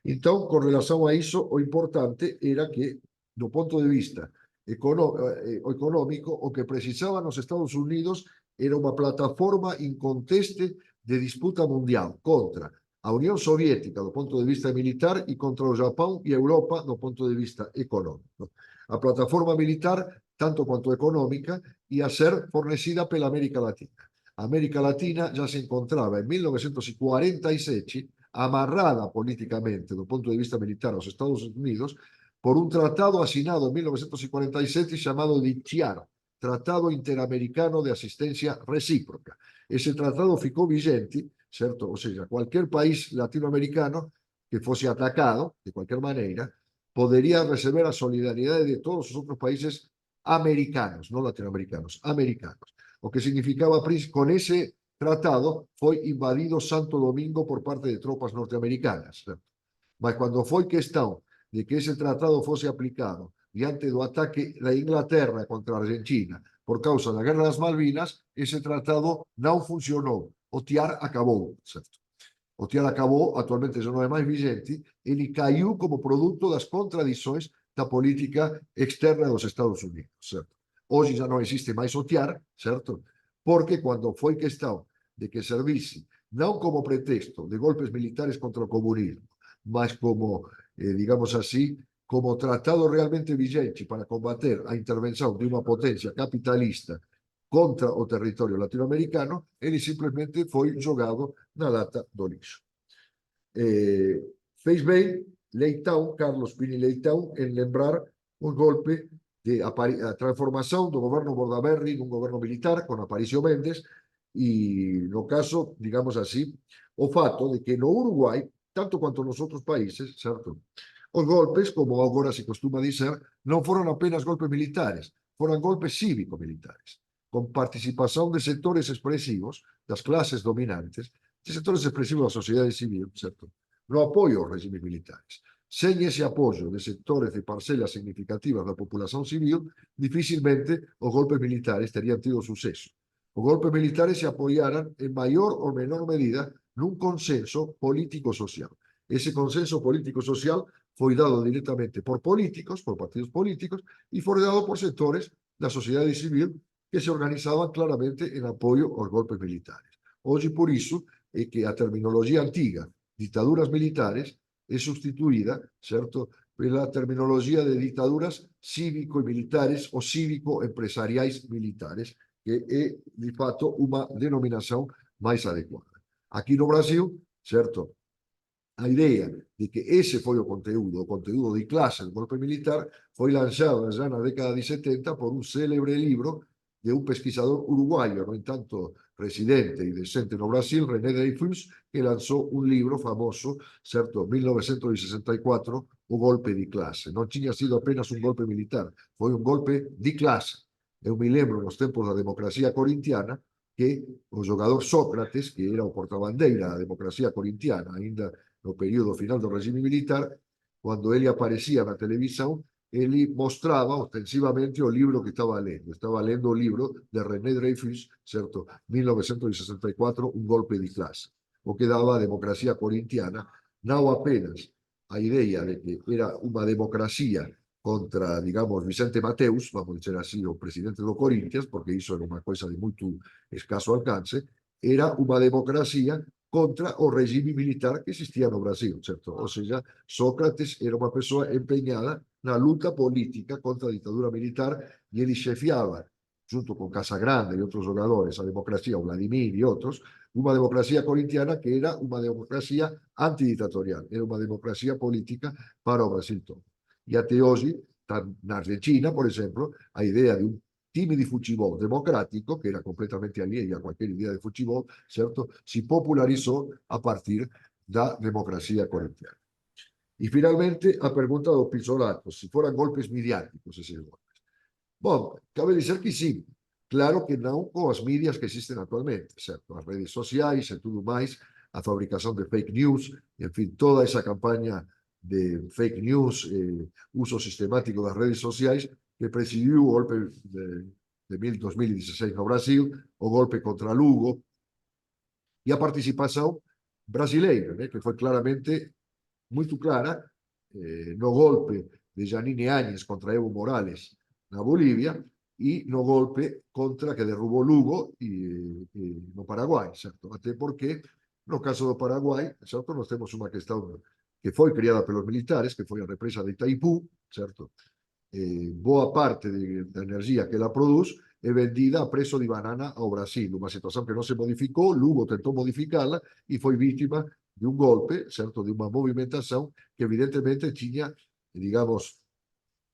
S1: Então, com relação a isso, o importante era que, do ponto de vista econômico, o que precisaban os Estados Unidos era uma plataforma inconteste de disputa mundial contra a União Soviética do ponto de vista militar e contra o Japão e a Europa do ponto de vista econômico. A plataforma militar, tanto quanto econômica, ia ser fornecida pela América Latina. A América Latina já se encontrava em 1947 amarrada políticamente do ponto de vista militar aos Estados Unidos por un tratado asinado en 1947 chamado de TIAR, Tratado Interamericano de Asistencia Recíproca. Ese tratado ficou vigente, certo? Ou seja, cualquier país latinoamericano que fosse atacado, de cualquier maneira, poderia receber a solidaridade de todos os outros países americanos, non latinoamericanos, americanos. O que significaba, con ese tratado, foi invadido Santo Domingo por parte de tropas norteamericanas. Mas quando foi questão de que ese tratado fosse aplicado diante do ataque da Inglaterra contra a Argentina por causa da Guerra das Malvinas, ese tratado non funcionou. O TIAR acabou, certo? O TIAR acabou, actualmente já non é máis vigente, ele caiu como produto das contradições da política externa dos Estados Unidos, certo? Hoje já non existe máis o TIAR, certo? Porque quando foi questão de que servisse non como pretexto de golpes militares contra o comunismo, mas como, digamos así, como tratado realmente vigente para combater a intervención de unha potencia capitalista contra o territorio latinoamericano, ele simplesmente foi jogado na lata do lixo. Fez bem Leitão, Carlos Pini Leitão, en lembrar un golpe de a transformación do governo Bordaberry nun governo militar con Aparicio Méndez e, no caso, digamos así, o fato de que no Uruguai, tanto quanto nos outros países, certo? Os golpes, como agora se costuma dizer, non foron apenas golpes militares, foron golpes cívico-militares, con participación de sectores expresivos das clases dominantes, de sectores expresivos da sociedade civil, certo? No apoio aos regimes militares. Sen ese apoio de sectores de parcelas significativas da populación civil, dificilmente os golpes militares terían tido suceso. Os golpes militares se apoiaran en maior ou menor medida nun consenso político-social. Ese consenso político-social foi dado directamente por políticos, por partidos políticos, e foi dado por sectores da sociedade civil que se organizaban claramente en apoio aos golpes militares. Hoxe, por iso, é que a terminología antiga, dictaduras militares, é sustituída, certo, pela terminología de dictaduras cívico e militares ou cívico-empresariais militares, que é, de fato, unha denominación máis adecuada. Aquí no Brasil, certo, a idea de que ese foi o conteúdo de clase do golpe militar, foi lançada já na década de 70 por un célebre libro de un pesquisador uruguayo, no tanto residente y decente en Brasil, René Dreyfus, que lanzó un libro famoso, ¿cierto? 1964, O Golpe di Classe. Non tinha sido apenas un golpe militar, foi un golpe di classe. Eu me lembro nos tempos da democracia corintiana que o jogador Sócrates, que era o portabandeira da democracia corintiana, ainda no período final do regime militar, quando ele aparecia na televisão, ele mostrava ostensivamente o livro que estava lendo. Estava lendo o livro de René Dreyfus, certo? 1964, Un golpe di classe. O que dava a democracia corintiana, não apenas a ideia de que era uma democracia contra, digamos, Vicente Mateus, vamos dizer assim, o presidente do Corinthians, porque isso era uma coisa de muito escasso alcance, era uma democracia contra o regime militar que existia no Brasil, certo? Ou seja, Sócrates era uma pessoa empenhada na luta política contra a ditadura militar e ele chefiava, junto com Casagrande e outros jogadores, a democracia, o Vladimir e outros, uma democracia corintiana que era uma democracia antiditatorial, era uma democracia política para o Brasil todo. E até hoje, na Argentina, por exemplo, a ideia de um time de futebol democrático, que era completamente alheia a qualquer ideia de futebol, certo? Se popularizou a partir da democracia corintiana. E, finalmente, a pergunta do Pizzolato, se foram golpes midiáticos esses golpes. Bom, cabe dizer que sim. Claro que não com as mídias que existem atualmente, certo? As redes sociais e tudo mais, a fabricação de fake news, enfim, toda essa campanha de fake news, uso sistemático das redes sociais, que presidiu o golpe de 2016 no Brasil, o golpe contra Lugo, e a participação brasileira, né, que foi claramente muito clara no golpe de Janine Áñez contra Evo Morales na Bolívia e no golpe contra que derrubou Lugo no Paraguai, certo? Até porque, no caso do Paraguai, certo, nós temos uma questão que foi criada pelos militares, que foi a represa de Itaipú, certo? Boa parte da energia que ela produz é vendida a preço de banana ao Brasil, uma situação que não se modificou, Lugo tentou modificá-la e foi vítima de um golpe, certo? De uma movimentação que evidentemente tinha, digamos,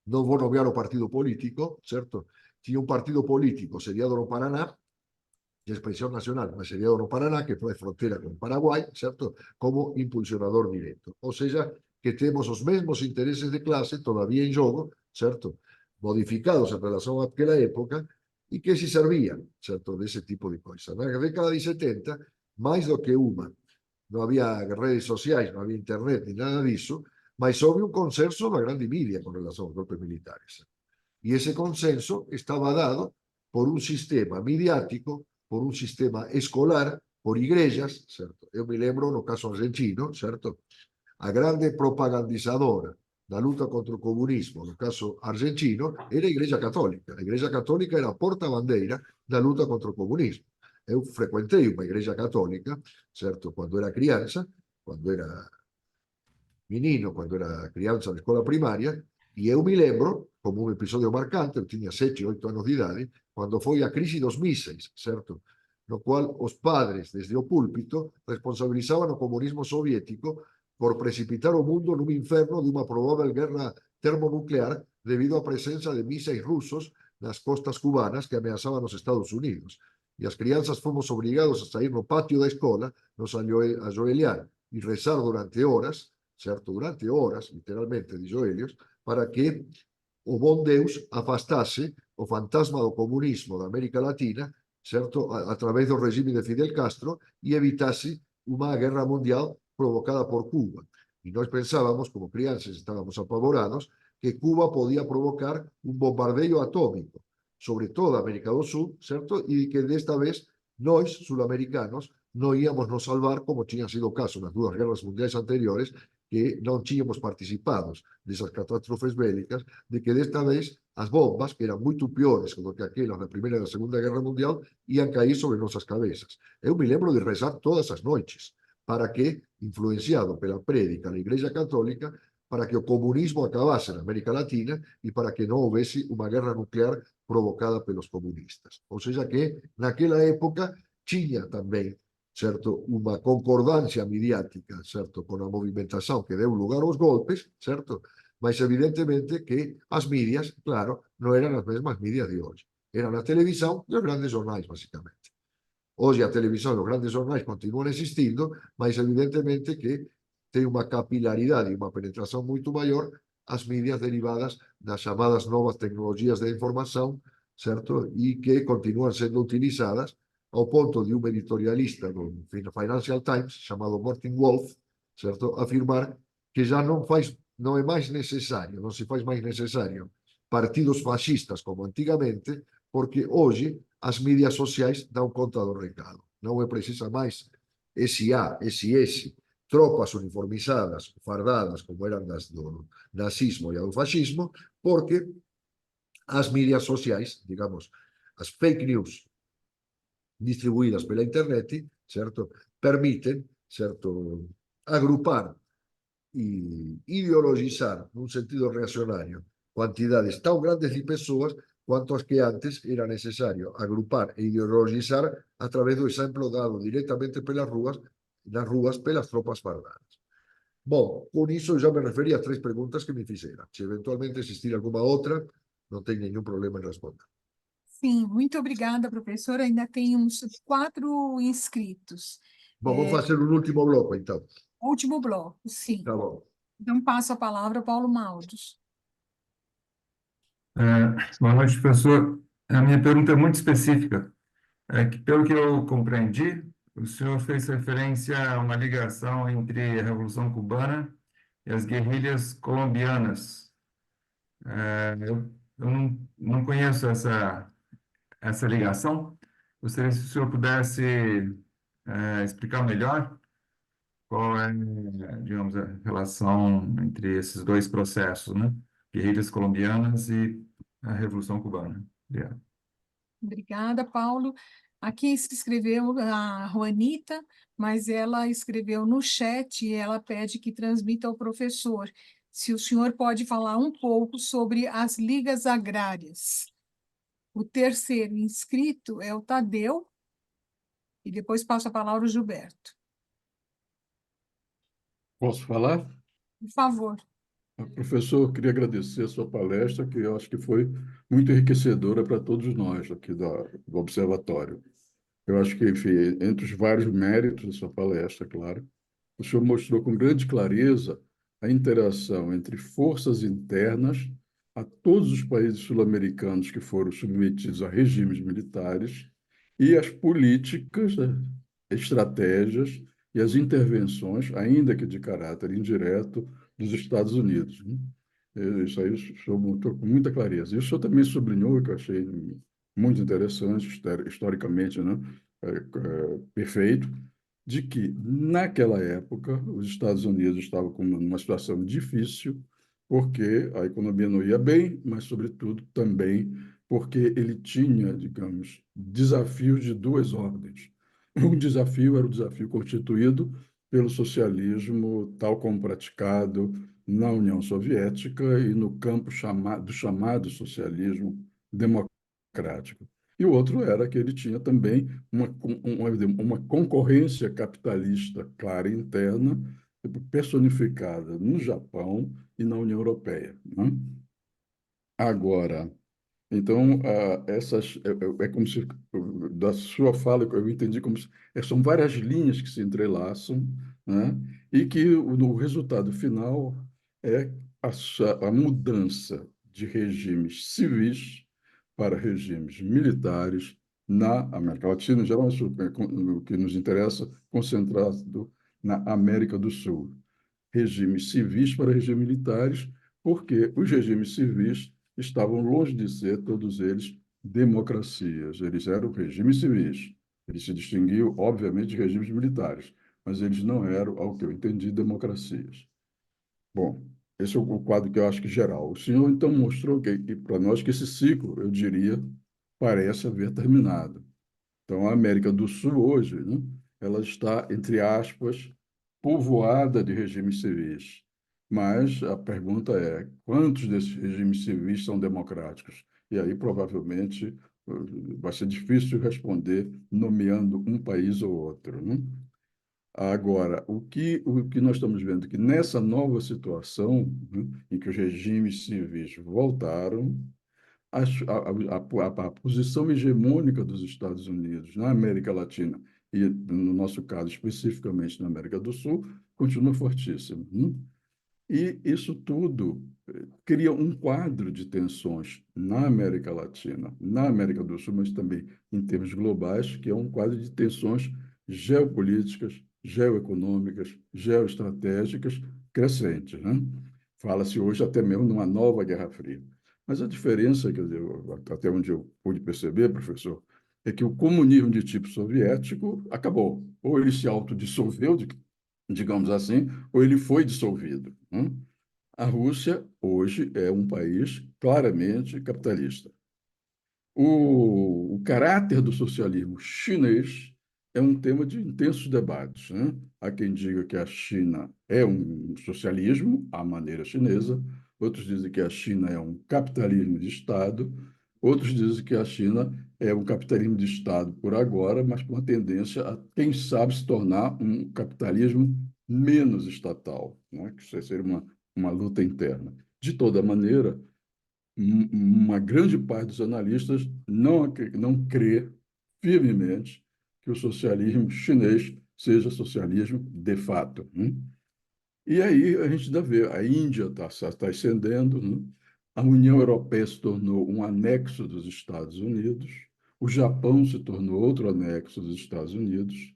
S1: não vou nomear o partido político, certo? Tinha um partido político sediado no Paraná, de expresión nacional, mas sediado no Paraná, que faz fronteira con Paraguai, certo? Como impulsionador directo. Ou seja, que temos os mesmos intereses de clase todavía en jogo, certo? Modificados en relación a aquela época, e que se servían, certo? Dese tipo de coisa. Na década de 70, máis do que uma, non había redes sociais, non había internet, ni nada disso, mas houve un consenso da grande mídia con relación aos golpes militares. Y ese consenso estaba dado por un sistema mediático, por un sistema escolar, por iglesias, certo? Eu me lembro, no caso argentino, certo? A grande propagandizadora da luta contra o comunismo, no caso argentino, era a Igreja Católica. A Igreja Católica era a porta-bandeira da luta contra o comunismo. Eu frequentei uma igreja católica, certo? Quando era criança, quando era menino, quando era criança na escola primária, e eu me lembro, como um episódio marcante, eu tinha 7, 8 anos de idade, quando foi a crise dos mísseis, certo? No qual os padres, desde o púlpito, responsabilizaban o comunismo soviético por precipitar o mundo num inferno de uma provável guerra termonuclear devido à presença de mísseis rusos nas costas cubanas que ameaçavam os Estados Unidos. E as crianças fomos obrigados a sair no pátio da escola, nos ajoelhar e rezar durante horas, certo? Durante horas, literalmente, de joelhos, para que o bom Deus afastasse o fantasma do comunismo da América Latina, certo? A través do regime de Fidel Castro e evitasse uma guerra mundial provocada por Cuba. E nós pensávamos, como crianças, estávamos apavorados, que Cuba podía provocar un bombardeo atómico sobre toda a América do Sul, certo? E que desta vez nós, sulamericanos, non íamos nos salvar como tinha sido o caso nas duas guerras mundiais anteriores, que non tínhamos participados desas catástrofes bélicas, de que desta vez as bombas, que eran moito piores do que aquelas da Primeira e da Segunda Guerra Mundial, ian cair sobre nosas cabezas. Eu me lembro de rezar todas as noites, para que, influenciado pela prédica da Igreja Católica, para que o comunismo acabase na América Latina e para que non houvese unha guerra nuclear provocada pelos comunistas. Ou seja que, naquela época, tiña tamén, certo, unha concordancia mediática, certo, con a movimentación que deu lugar aos golpes, certo, mas evidentemente que as mídias, claro, non eran as mesmas mídias de hoxe. Era na televisão e os grandes jornais, basicamente. Hoje a televisão e os grandes jornais continuam existindo, mas evidentemente que tem uma capilaridade e uma penetração muito maior as mídias derivadas das chamadas novas tecnologias da informação, certo? E que continuam sendo utilizadas ao ponto de um editorialista do Financial Times, chamado Martin Wolf, certo? Afirmar que já não é mais necessário, não se faz mais necessário partidos fascistas como antigamente, porque hoje as mídias sociais dão conta do recado. Não é precisa mais SA, SS, tropas uniformizadas, fardadas, como eram das do nazismo e do fascismo, porque as mídias sociais, digamos, as fake news distribuídas pela internet, certo? Permitem, certo, agrupar e ideologizar, num sentido reacionário, quantidades tão grandes de pessoas quanto as que antes era necessário agrupar e ideologizar através do exemplo dado diretamente nas ruas pelas tropas fardadas. Bom, com isso já me referi às 3 perguntas que me fizeram. Se eventualmente existir alguma outra, não tenho nenhum problema em responder.
S3: Sim, muito obrigada, professor. Ainda temos 4 inscritos.
S1: Bom, vamos fazer um último bloco, então.
S3: Último bloco, sim.
S1: Tá bom.
S3: Então, passo a palavra ao Paulo Maldos.
S7: Boa noite, professor. A minha pergunta é muito específica. É que, pelo que eu compreendi, o senhor fez referência a uma ligação entre a Revolução Cubana e as guerrilhas colombianas. Eu não conheço essa ligação. Gostaria se o senhor pudesse explicar melhor qual é, digamos, a relação entre esses dois processos, né? Guerrilhas colombianas e a Revolução Cubana. Obrigado.
S3: Obrigada, Paulo. Aqui se escreveu a Juanita, mas ela escreveu no chat e ela pede que transmita ao professor. Se o senhor pode falar um pouco sobre as ligas agrárias. O terceiro inscrito é o Tadeu, e depois passo a palavra ao Gilberto.
S8: Posso falar?
S3: Por favor.
S8: Professor, eu queria agradecer a sua palestra, que eu acho que foi muito enriquecedora para todos nós aqui do Observatório. Eu acho que, enfim, entre os vários méritos da sua palestra, claro, o senhor mostrou com grande clareza a interação entre forças internas a todos os países sul-americanos que foram submetidos a regimes militares e as políticas, né, estratégias e as intervenções, ainda que de caráter indireto, dos Estados Unidos, né? Isso aí o senhor mostrou com muita clareza. E o senhor também sublinhou, que eu achei muito interessante, historicamente, né? Perfeito, de que, naquela época, os Estados Unidos estavam com uma situação difícil, porque a economia não ia bem, mas, sobretudo, também porque ele tinha, digamos, desafios de 2 ordens. Um desafio era o desafio constituído pelo socialismo tal como praticado na União Soviética e no campo do chamado socialismo democrático. E o outro era que ele tinha também uma concorrência capitalista clara e interna, personificada no Japão e na União Europeia, né? Agora, então, é como se, da sua fala, eu entendi como se são várias linhas que se entrelaçam, né? E que o resultado final é a mudança de regimes civis para regimes militares na América Latina, em geral, o que nos interessa, concentrado na América do Sul. Regimes civis para regimes militares, porque os regimes civis estavam longe de ser, todos eles, democracias. Eles eram regimes civis. Eles se distinguiam, obviamente, de regimes militares, mas eles não eram, ao que eu entendi, democracias. Bom, esse é o quadro que eu acho que geral. O senhor, então, mostrou para nós que esse ciclo, eu diria, parece haver terminado. Então, a América do Sul, hoje, né, ela está, entre aspas, povoada de regimes civis. Mas a pergunta é, quantos desses regimes civis são democráticos? E aí, provavelmente, vai ser difícil responder nomeando um país ou outro, né? Agora, o que nós estamos vendo é que nessa nova situação, né, em que os regimes civis voltaram, a posição hegemônica dos Estados Unidos na América Latina, e no nosso caso, especificamente na América do Sul, continua fortíssima. E isso tudo cria um quadro de tensões na América Latina, na América do Sul, mas também em termos globais, que é um quadro de tensões geopolíticas, geoeconômicas, geoestratégicas crescentes, né? Fala-se hoje até mesmo numa nova Guerra Fria. Mas a diferença, quer dizer, até onde eu pude perceber, professor, é que o comunismo de tipo soviético acabou. Ou ele se autodissolveu, digamos assim, ou ele foi dissolvido, né? A Rússia, hoje, é um país claramente capitalista. O caráter do socialismo chinês é um tema de intensos debates, né? Há quem diga que a China é um socialismo à maneira chinesa, outros dizem que a China é um capitalismo de Estado, outros dizem que a China é um capitalismo de Estado por agora, mas com a tendência a, quem sabe, se tornar um capitalismo menos estatal, né? Que isso seria uma luta interna. De toda maneira, uma grande parte dos analistas não crê firmemente que o socialismo chinês seja socialismo de fato, né? E aí a gente ainda vê, a Índia está ascendendo, né? A União Europeia se tornou um anexo dos Estados Unidos, o Japão se tornou outro anexo dos Estados Unidos,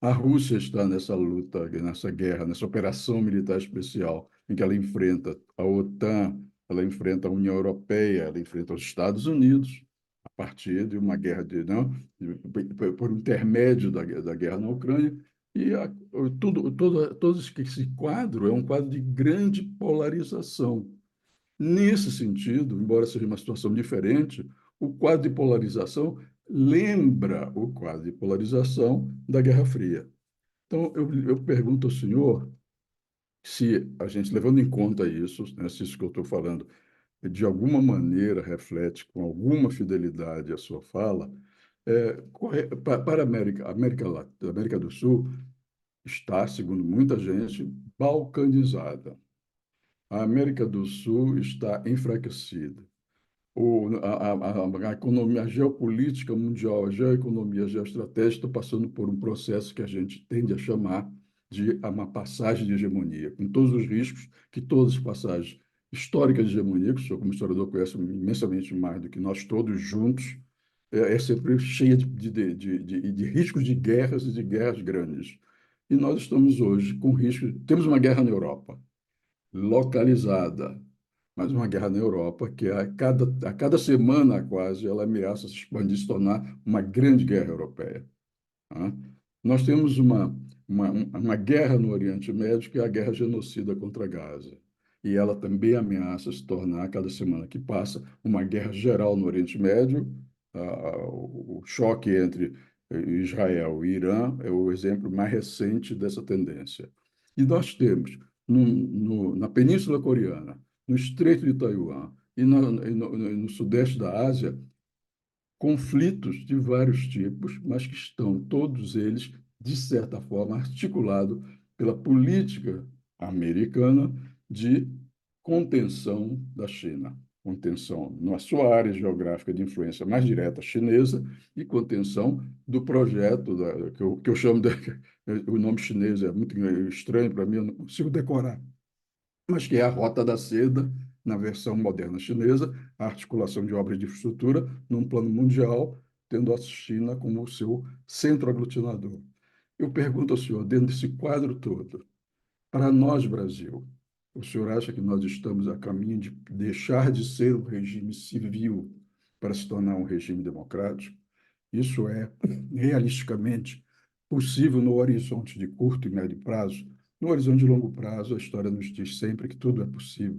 S8: a Rússia está nessa luta, nessa guerra, nessa operação militar especial, em que ela enfrenta a OTAN, ela enfrenta a União Europeia, ela enfrenta os Estados Unidos, a partir de uma guerra não, por intermédio da guerra na Ucrânia. E todo esse quadro é um quadro de grande polarização. Nesse sentido, embora seja uma situação diferente, o quadro de polarização lembra o quadro de polarização da Guerra Fria. Então, eu pergunto ao senhor se a gente, levando em conta isso, né, se isso que eu estou falando, de alguma maneira reflete com alguma fidelidade a sua fala, para a América do Sul está, segundo muita gente, balcanizada. A América do Sul está enfraquecida. A economia, a geopolítica mundial, a geoeconomia, a geoestratégia está passando por um processo que a gente tende a chamar de uma passagem de hegemonia, com todos os riscos que todas as passagens históricas de hegemonia, que o senhor, como historiador, conhece imensamente mais do que nós todos juntos, é sempre cheia de riscos de guerras e de guerras grandes. E nós estamos hoje com riscos. Temos uma guerra na Europa, localizada, mas uma guerra na Europa que a cada semana quase ela ameaça se expandir, se tornar uma grande guerra europeia, tá? Nós temos uma guerra no Oriente Médio, que é a guerra genocida contra Gaza. E ela também ameaça se tornar, a cada semana que passa, uma guerra geral no Oriente Médio. O choque entre Israel e Irã é o exemplo mais recente dessa tendência. E nós temos, na Península Coreana, no Estreito de Taiwan e no Sudeste da Ásia, conflitos de vários tipos, mas que estão todos eles, de certa forma, articulados pela política americana de contenção da China, contenção na sua área geográfica de influência mais direta chinesa e contenção do projeto que eu chamo de o nome chinês é muito estranho para mim, eu não consigo decorar, mas que é a Rota da Seda, na versão moderna chinesa, a articulação de obras de infraestrutura num plano mundial, tendo a China como o seu centro aglutinador. Eu pergunto ao senhor, dentro desse quadro todo, para nós, Brasil, o senhor acha que nós estamos a caminho de deixar de ser um regime civil para se tornar um regime democrático? Isso é realisticamente possível no horizonte de curto e médio prazo? No horizonte de longo prazo, a história nos diz sempre que tudo é possível.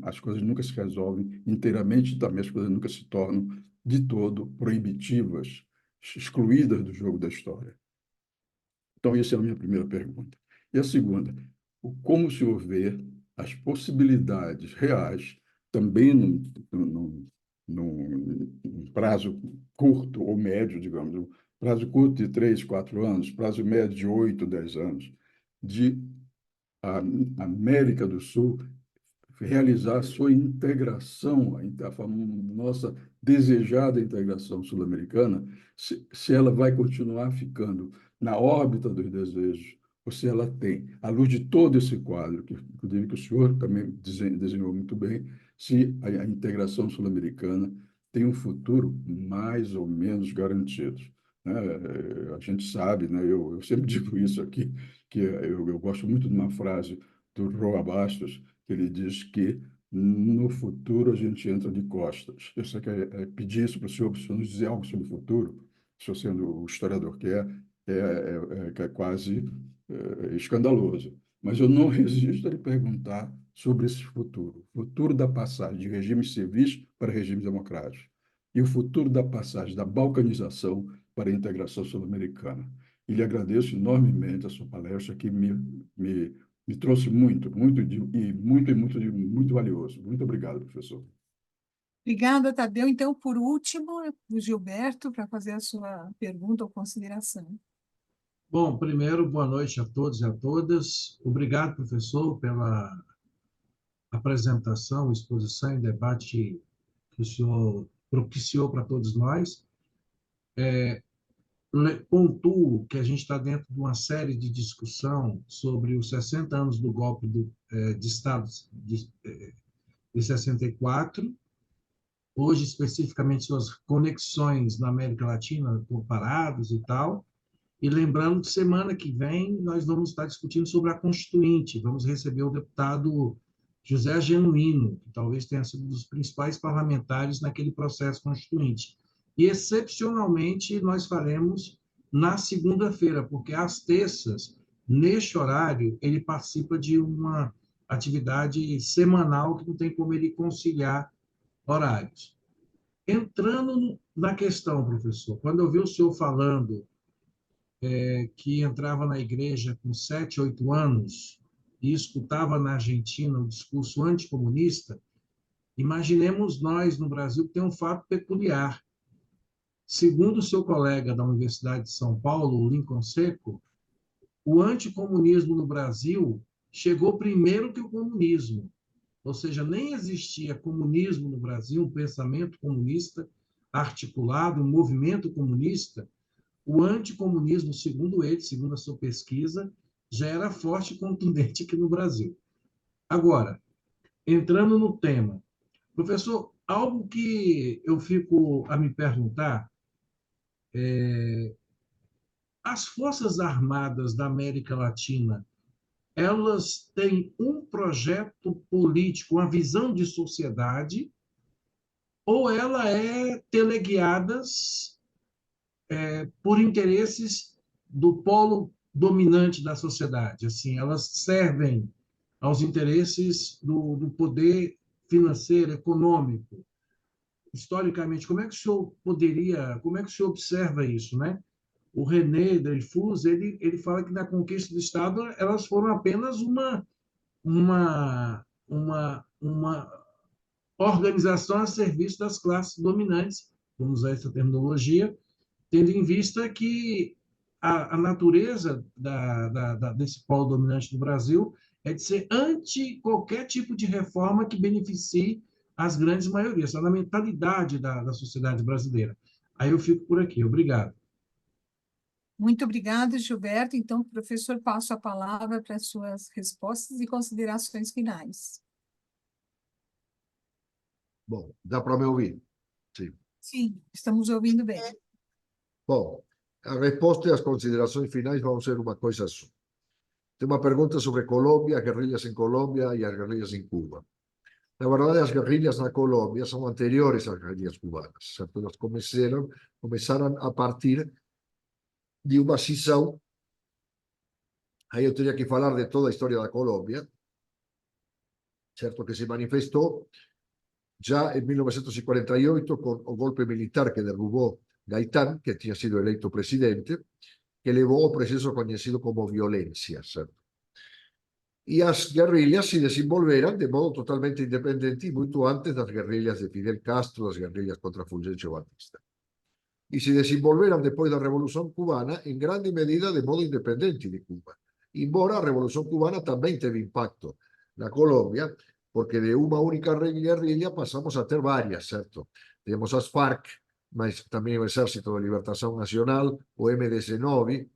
S8: As coisas nunca se resolvem inteiramente, também as coisas nunca se tornam de todo proibitivas, excluídas do jogo da história. Então, essa é a minha primeira pergunta. E a segunda, como o senhor vê as possibilidades reais, também num prazo curto ou médio, digamos, um prazo curto de 3, 4 anos, prazo médio de 8, 10 anos, de a América do Sul realizar a sua integração, nossa desejada integração sul-americana, se ela vai continuar ficando na órbita dos desejos, ou se ela tem, à luz de todo esse quadro, que inclusive que o senhor também desenhou muito bem, se a integração sul-americana tem um futuro mais ou menos garantido, né? A gente sabe, né? Eu sempre digo isso aqui, que eu gosto muito de uma frase do Roa Bastos, que ele diz que no futuro a gente entra de costas. Eu sei que pedir isso para o senhor nos dizer algo sobre o futuro, o senhor sendo o historiador que é quase escandaloso. Mas eu não resisto a lhe perguntar sobre esse futuro. O futuro da passagem de regimes civis para regimes democráticos e o futuro da passagem da balcanização para a integração sul-americana. E lhe agradeço enormemente a sua palestra, que me trouxe muito valioso. Muito obrigado, professor.
S3: Obrigada, Tadeu. Então, por último, o Gilberto, para fazer a sua pergunta ou consideração.
S9: Bom, primeiro, boa noite a todos e a todas. Obrigado, professor, pela apresentação, exposição e debate que o senhor propiciou para todos nós. Pontuo que a gente está dentro de uma série de discussão sobre os 60 anos do golpe de Estado de 64, hoje especificamente suas conexões na América Latina comparadas e tal, e lembrando que semana que vem nós vamos estar discutindo sobre a Constituinte, vamos receber o deputado José Genuíno, que talvez tenha sido um dos principais parlamentares naquele processo constituinte. E, excepcionalmente, nós faremos na segunda-feira, porque às terças, neste horário, ele participa de uma atividade semanal que não tem como ele conciliar horários. Entrando na questão, professor, quando eu vi o senhor falando que entrava na igreja com 7, 8 anos e escutava na Argentina o discurso anticomunista, imaginemos nós, no Brasil, que tem um fato peculiar. Segundo o seu colega da Universidade de São Paulo, Lincoln Seco, o anticomunismo no Brasil chegou primeiro que o comunismo. Ou seja, nem existia comunismo no Brasil, um pensamento comunista articulado, um movimento comunista. O anticomunismo, segundo ele, segundo a sua pesquisa, já era forte e contundente aqui no Brasil. Agora, entrando no tema, professor, algo que eu fico a me perguntar, as Forças Armadas da América Latina, elas têm um projeto político, uma visão de sociedade, ou ela é teleguiadas por interesses do polo dominante da sociedade? Assim, elas servem aos interesses do poder financeiro, econômico. Historicamente, como é que o senhor observa isso, né? O René Dreyfus, ele fala que na conquista do Estado elas foram apenas uma organização a serviço das classes dominantes, vamos usar essa terminologia, tendo em vista que a natureza desse polo dominante do Brasil é de ser anti qualquer tipo de reforma que beneficie as grandes maiorias, na mentalidade da sociedade brasileira. Aí eu fico por aqui. Obrigado.
S3: Muito obrigada, Gilberto. Então, professor, passo a palavra para as suas respostas e considerações finais.
S1: Bom, dá para me ouvir? Sim.
S3: Sim, estamos ouvindo bem.
S1: Bom, a resposta e as considerações finais vão ser uma coisa só. Tem uma pergunta sobre Colômbia, guerrilhas em Colômbia e as guerrilhas em Cuba. Na verdade, as guerrilhas na Colômbia são anteriores às guerrilhas cubanas, certo? Elas começaram a partir de uma cisão. Aí eu teria que falar de toda a história da Colômbia, certo? Que se manifestou já em 1948 com o golpe militar que derrubou Gaitán, que tinha sido eleito presidente, que levou ao processo conhecido como violência, certo? E as guerrilhas se desenvolveram de modo totalmente independente e muito antes das guerrilhas de Fidel Castro, das guerrilhas contra Fulgencio Batista. E se desenvolveram depois da Revolução Cubana em grande medida de modo independente de Cuba. Embora a Revolução Cubana também teve impacto na Colômbia, porque de uma única guerrilha passamos a ter várias, certo? Temos as FARC, mas também o Exército de Libertação Nacional, o MDC-9,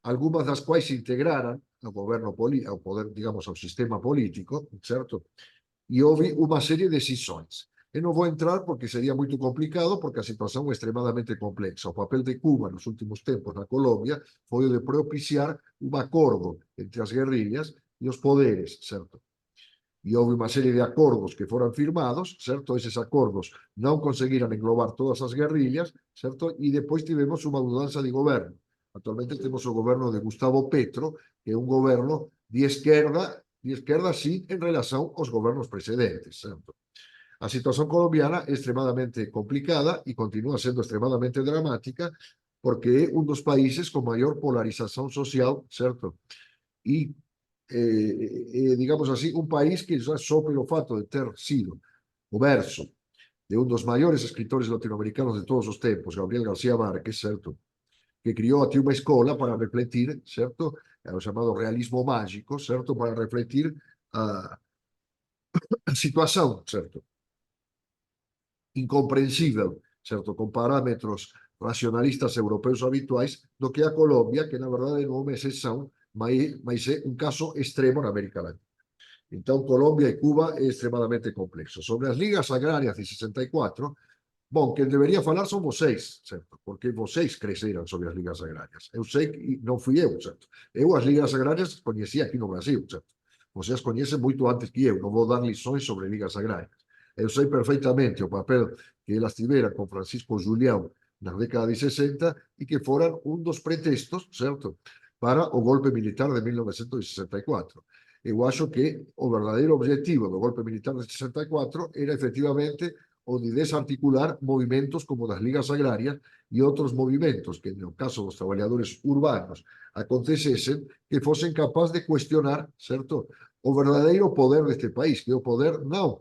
S1: algumas das quais se integraram ao governo ao poder, digamos, ao sistema político, certo? E houve uma série de decisões. Eu não vou entrar porque seria muito complicado, porque a situação é extremadamente complexa. O papel de Cuba nos últimos tempos na Colômbia foi o de propiciar um acordo entre as guerrilhas e os poderes, certo? E houve uma série de acordos que foram firmados, certo? Esses acordos não conseguiram englobar todas as guerrilhas, certo? E depois tivemos uma mudança de governo. Atualmente temos o governo de Gustavo Petro, que é um governo de esquerda sim, em relação aos governos precedentes, certo? A situação colombiana é extremadamente complicada e continua sendo extremadamente dramática, porque é um dos países com maior polarização social, certo? E digamos assim, um país que já só pelo fato de ter sido o berço de um dos maiores escritores latino-americanos de todos os tempos, Gabriel García Márquez, certo? Que criou aqui uma escola para refletir, certo? O chamado realismo mágico, certo? Para refletir a situação, certo? Incompreensível, certo? Com parâmetros racionalistas europeus habituais, do que a Colômbia, que na verdade não é uma exceção, mas é um caso extremo na América Latina. Então, Colômbia e Cuba é extremadamente complexo. Sobre as ligas agrárias de 64, bom, quem deveria falar são vocês, certo? Porque vocês cresceram sobre as ligas agrárias. Eu sei que não fui eu, certo? Eu as ligas agrárias conheci aqui no Brasil, certo? Vocês conhecem muito antes que eu, não vou dar lições sobre ligas agrárias. Eu sei perfeitamente o papel que elas tiveram com Francisco Julião na década de 60 e que foram um dos pretextos, certo? Para o golpe militar de 1964. Eu acho que o verdadeiro objetivo do golpe militar de 64 era efetivamente o de desarticular movimentos como das ligas agrarias e outros movimentos que, no caso dos trabalhadores urbanos, acontecessem, que fossem capazes de questionar, certo, o verdadeiro poder deste país, que é o poder não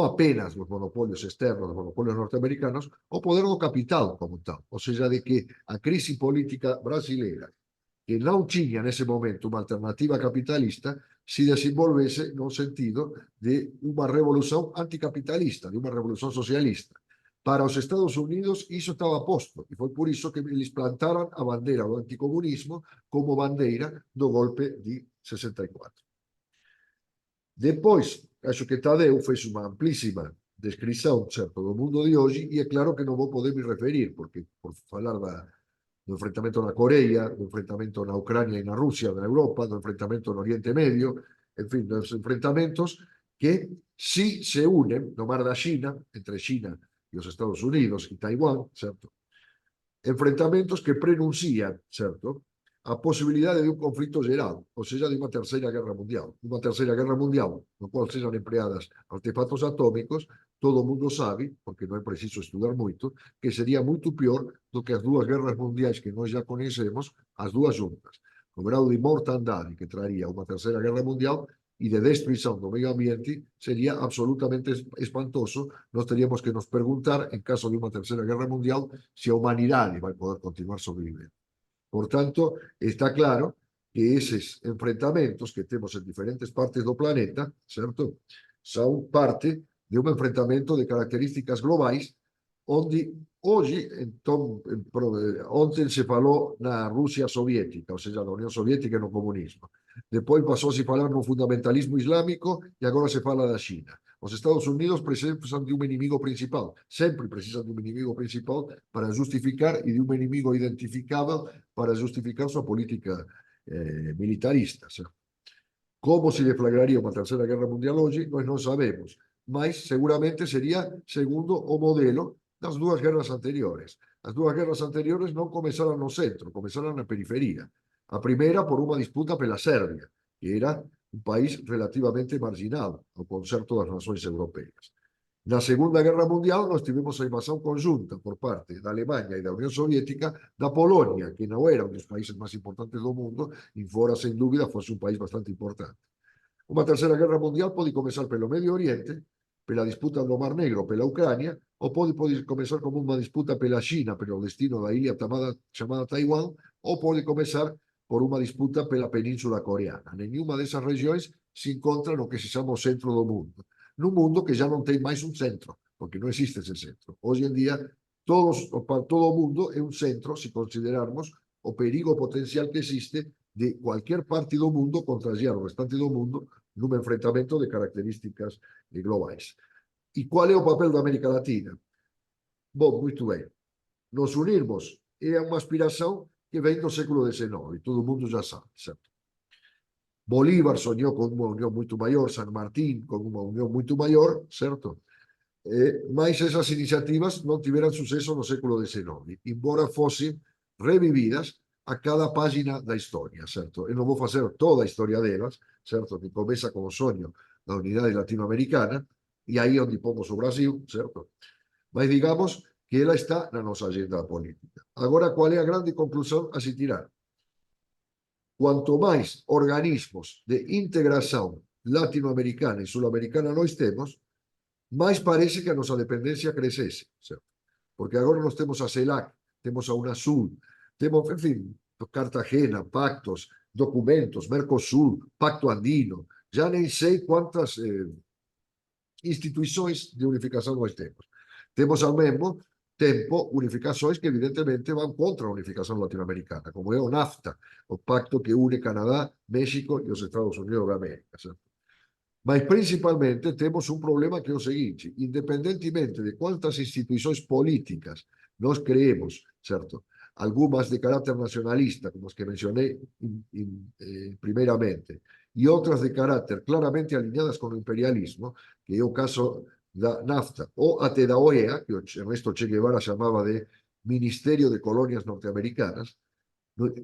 S1: apenas dos monopólios externos, dos monopólios norte-americanos, o poder do capital como tal. Ou seja, de que a crise política brasileira, que não tinha nesse momento uma alternativa capitalista, se desenvolvesse no sentido de uma revolução anticapitalista, de uma revolução socialista. Para os Estados Unidos isso estava posto, e foi por isso que eles plantaram a bandeira do anticomunismo como bandeira do golpe de 64. Depois, acho que Tadeu fez uma amplíssima descrição, certo, do mundo de hoje, e é claro que não vou poder me referir, porque por falar do enfrentamento na Coreia, do enfrentamento na Ucrânia e na Rússia, na Europa, do enfrentamento no Oriente Médio, en fin, dos enfrentamentos que sí se unen no mar da China, entre China e os Estados Unidos e Taiwán, certo? Enfrentamentos que prenuncian, certo, a posibilidade de un conflito geral, ou seja, de unha terceira guerra mundial. Unha terceira guerra mundial, no qual sejam empregadas artefactos atómicos, todo o mundo sabe, porque non é preciso estudar moito, que sería moito pior do que as dúas guerras mundiais que nós já conhecemos, as dúas juntas. O grau de mortandade que traría unha terceira guerra mundial e de destruição do medio ambiente sería absolutamente espantoso. Nós teríamos que nos perguntar, en caso de unha terceira guerra mundial, se a humanidade vai poder continuar sobrevivendo. Por tanto, está claro que esos enfrentamientos que tenemos en diferentes partes del planeta, ¿cierto?, son parte de un enfrentamiento de características globales, donde hoy, ontem se falou na Rússia soviética, ou seja, na União Soviética e no comunismo. Depois passou a se falar no fundamentalismo islâmico e agora se fala da China. Os Estados Unidos precisam de um inimigo principal, sempre precisam de um inimigo principal para justificar e de um inimigo identificável para justificar sua política militarista. Certo? Como se deflagraria uma terceira guerra mundial hoje, nós não sabemos, mas seguramente seria segundo o modelo das duas guerras anteriores. As duas guerras anteriores não começaram no centro, começaram na periferia. A primeira por uma disputa pela Sérvia, que era um país relativamente marginal ao concerto das nações europeias. Na Segunda Guerra Mundial, nós tivemos a invasão conjunta por parte da Alemanha e da União Soviética da Polônia, que não era um dos países mais importantes do mundo, embora, sem dúvida, fosse um país bastante importante. Uma terceira guerra mundial pode começar pelo Médio Oriente, pela disputa do Mar Negro, pela Ucrânia, ou pode começar como uma disputa pela China, pelo destino da ilha chamada Taiwan, ou pode começar por uma disputa pela Península Coreana. Nenhuma dessas regiões se encontra no que se chama o centro do mundo. Num mundo que já não tem mais um centro, porque não existe esse centro. Hoje em dia, todo o mundo é um centro, se considerarmos o perigo potencial que existe de qualquer parte do mundo contagiar o restante do mundo num enfrentamento de características globais. E qual é o papel da América Latina? Bom, muito bem. Nos unirmos é uma aspiração que vem do século XIX, todo mundo já sabe, certo? Bolívar sonhou com uma união muito maior, San Martín com uma união muito maior, certo? Mas essas iniciativas não tiveram sucesso no século XIX, embora fossem revividas a cada página da história, certo? Eu não vou fazer toda a história delas, certo? Que começa com o sonho da unidade latino-americana, e aí é onde pomos o Brasil, certo? Mas digamos que ela está na nossa agenda política. Agora, qual é a grande conclusão a se tirar? Quanto mais organismos de integração latino-americana e sul-americana nós temos, mais parece que a nossa dependência crescesse, certo? Porque agora nós temos a CELAC, temos a UNASUR, temos, enfim, Cartagena, pactos, documentos, Mercosul, Pacto Andino, já nem sei quantas instituições de unificação nós temos. Temos ao mesmo tempo unificações que evidentemente vão contra a unificação latino-americana, como é o NAFTA, o pacto que une Canadá, México e os Estados Unidos da América, certo? Mas principalmente temos um problema que é o seguinte: independentemente de quantas instituições políticas nós criemos, certo? Algumas de caráter nacionalista, como as que mencionei primeiramente, e outras de caráter claramente alinhadas com o imperialismo, que é o caso da NAFTA, ou até da OEA, que Ernesto Che Guevara chamava de Ministério de Colônias Norte-Americanas.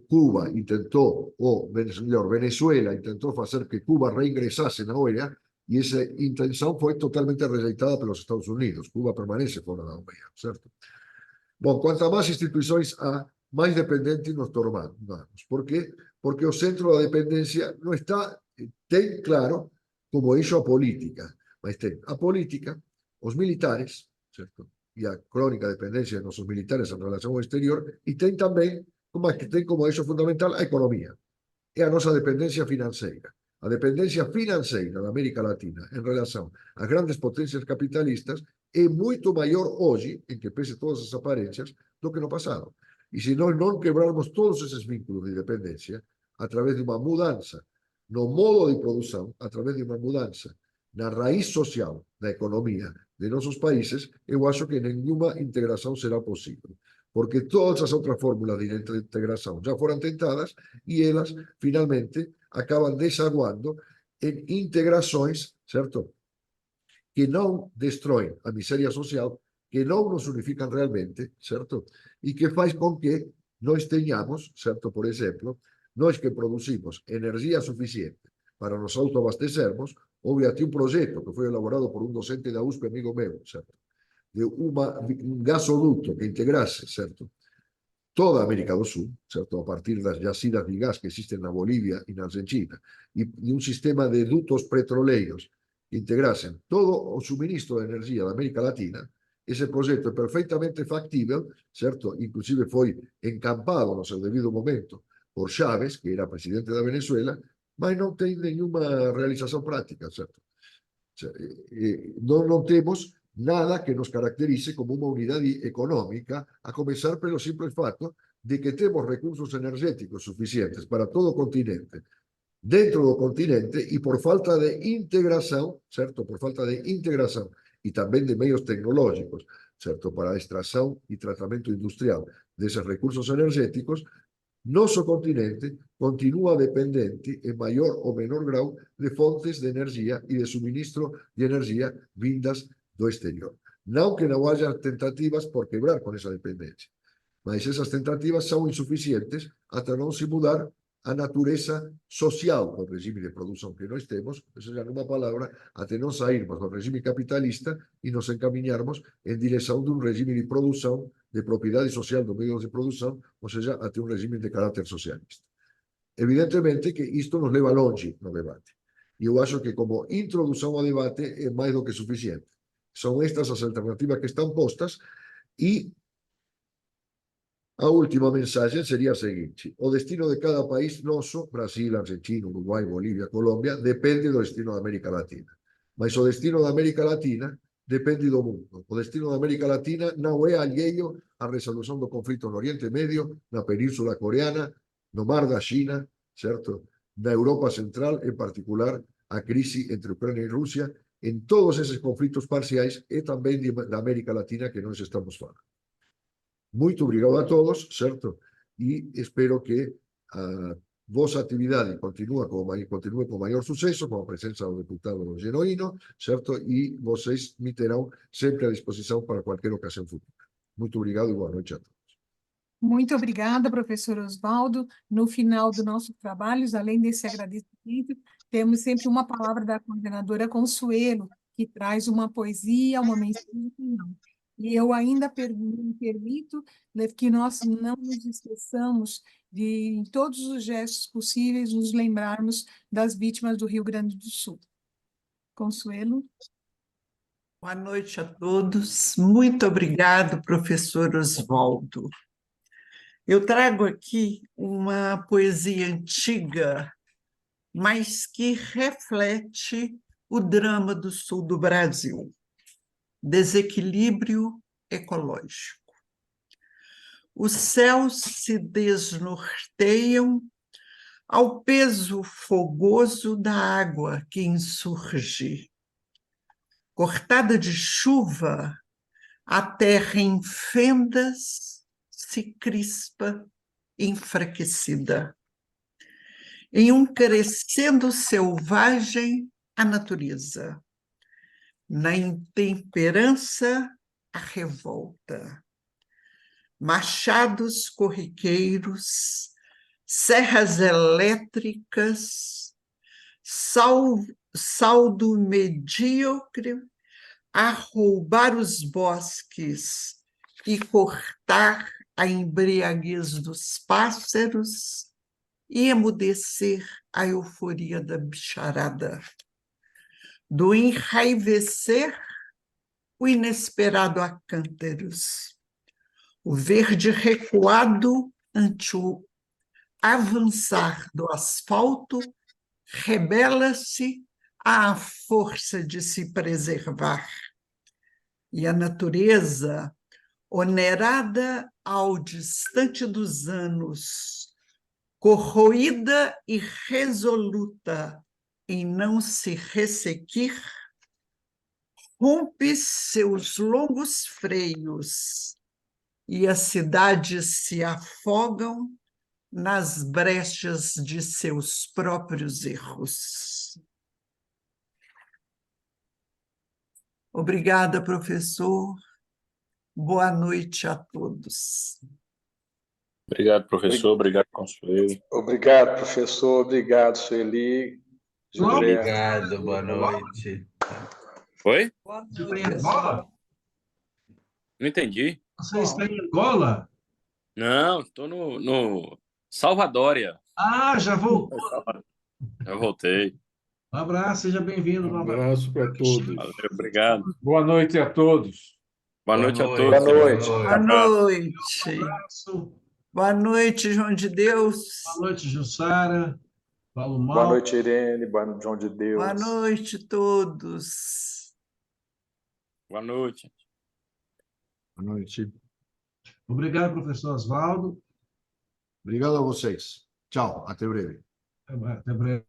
S1: Cuba intentou, ou melhor, Venezuela intentou fazer que Cuba reingressasse na OEA, e essa intenção foi totalmente rejeitada pelos Estados Unidos. Cuba permanece fora da OEA, certo? Bom, quanto mais instituições há, mais dependentes nos tornamos. Por quê? Porque o centro da dependência não está, tem, claro, como eixo a política, mas tem a política, os militares, certo? E a crônica dependência de nossos militares em relação ao exterior, e tem também, que tem como eixo fundamental a economia. É a nossa dependência financeira. A dependência financeira da América Latina em relação às grandes potências capitalistas é muito maior hoje, em que pese todas as aparências, do que no passado. E se nós não quebrarmos todos esses vínculos de dependência, através de uma mudança no modo de produção, através de uma mudança na raiz social da economia de nossos países, eu acho que nenhuma integração será possível. Porque todas as outras fórmulas de integração já foram tentadas e elas, finalmente, acabam desaguando em integrações, certo? Que não destroem a miséria social, que não nos unificam realmente, certo? E que faz com que nós tenhamos, certo? Por exemplo, nós que produzimos energia suficiente para nos autoabastecermos, houve aqui um projeto que foi elaborado por um docente da USP, amigo meu, certo? De um gasoduto que integrasse, certo? Toda a América do Sul, certo? A partir das jazidas de gás que existem na Bolívia e na Argentina, e um sistema de dutos petroleiros que integrassem todo o suministro de energia da América Latina. Esse projeto é perfeitamente factível, certo? Inclusive foi encampado no seu devido momento por Chávez, que era presidente da Venezuela, mas não tem nenhuma realização prática, certo? Não temos nada que nos caracterice como uma unidade econômica, a começar pelo simples fato de que temos recursos energéticos suficientes para todo o continente, dentro do continente, e por falta de integração, certo? Por falta de integração e também de meios tecnológicos, certo? Para a extração e tratamento industrial desses recursos energéticos, nosso continente continua dependente, em maior ou menor grau, de fontes de energia e de suministro de energia vindas do exterior. Não que não haja tentativas por quebrar com essa dependência, mas essas tentativas são insuficientes até não se mudar a natureza social do regime de produção que nós temos, ou seja, numa palavra, até não sairmos do regime capitalista e nos encaminharmos em direção de um regime de produção, de propriedade social dos meios de produção, ou seja, até um regime de caráter socialista. Evidentemente que isto nos leva longe no debate. E eu acho que como introdução ao debate é mais do que suficiente. São estas as alternativas que estão postas e A última mensagem seria a seguinte: o destino de cada país nosso, Brasil, Argentina, Uruguai, Bolívia, Colômbia, depende do destino da América Latina. Mas o destino da América Latina depende do mundo. O destino da América Latina não é alheio à resolução do conflito no Oriente Médio, na Península Coreana, no Mar da China, certo? Na Europa Central, em particular, a crise entre Ucrânia e Rússia, em todos esses conflitos parciais e também da América Latina que nós estamos falando. Muito obrigado a todos, certo? E espero que a vossa atividade continue com maior sucesso, com a presença do deputado Genuíno, certo? E vocês me terão sempre à disposição para qualquer ocasião futura. Muito obrigado e boa noite a todos.
S3: Muito obrigada, professor Oswaldo. No final dos nossos trabalhos, além desse agradecimento, temos sempre uma palavra da coordenadora Consuelo, que traz uma poesia, uma mensagem final. E eu ainda me permito que nós não nos esqueçamos de, em todos os gestos possíveis, nos lembrarmos das vítimas do Rio Grande do Sul. Consuelo.
S10: Boa noite a todos. Muito obrigado, professor Oswaldo. Eu trago aqui uma poesia antiga, mas que reflete o drama do sul do Brasil. Desequilíbrio ecológico. Os céus se desnorteiam ao peso fogoso da água que insurge. Cortada de chuva, a terra em fendas se crispa, enfraquecida. Em um crescendo selvagem, a natureza. Na intemperança, a revolta. Machados corriqueiros, serras elétricas, saldo medíocre a roubar os bosques e cortar a embriaguez dos pássaros e emudecer a euforia da bicharada. Do enraivecer, o inesperado a cântaros. O verde recuado ante o avançar do asfalto rebela-se à força de se preservar. E a natureza, onerada ao distante dos anos, corroída e resoluta em não se ressequir, rompe seus longos freios e as cidades se afogam nas brechas de seus próprios erros. Obrigada, professor. Boa noite a todos.
S11: Obrigado, professor. Obrigado, Consuelo.
S4: Obrigado, professor. Obrigado, Sueli.
S6: Obrigado, boa noite.
S11: Oi?
S9: Você está em Angola?
S11: Não entendi.
S9: Você está em Angola?
S11: Não, estou no Salvadória.
S9: Ah, já voltou.
S11: Já voltei.
S9: Um abraço, seja bem-vindo.
S8: Um abraço para todos.
S11: Valeu, obrigado.
S5: Boa noite a todos.
S11: Boa noite a todos.
S4: Boa noite.
S10: Boa noite.
S9: Um abraço.
S10: Boa noite, João de Deus.
S9: Boa noite, Jussara. Paulo Mal.
S4: Boa noite, Irene. Boa noite, João de Deus.
S10: Boa noite a todos.
S11: Boa noite.
S1: Boa noite.
S9: Obrigado, professor Oswaldo.
S1: Obrigado a vocês. Tchau, até breve.
S9: Até breve.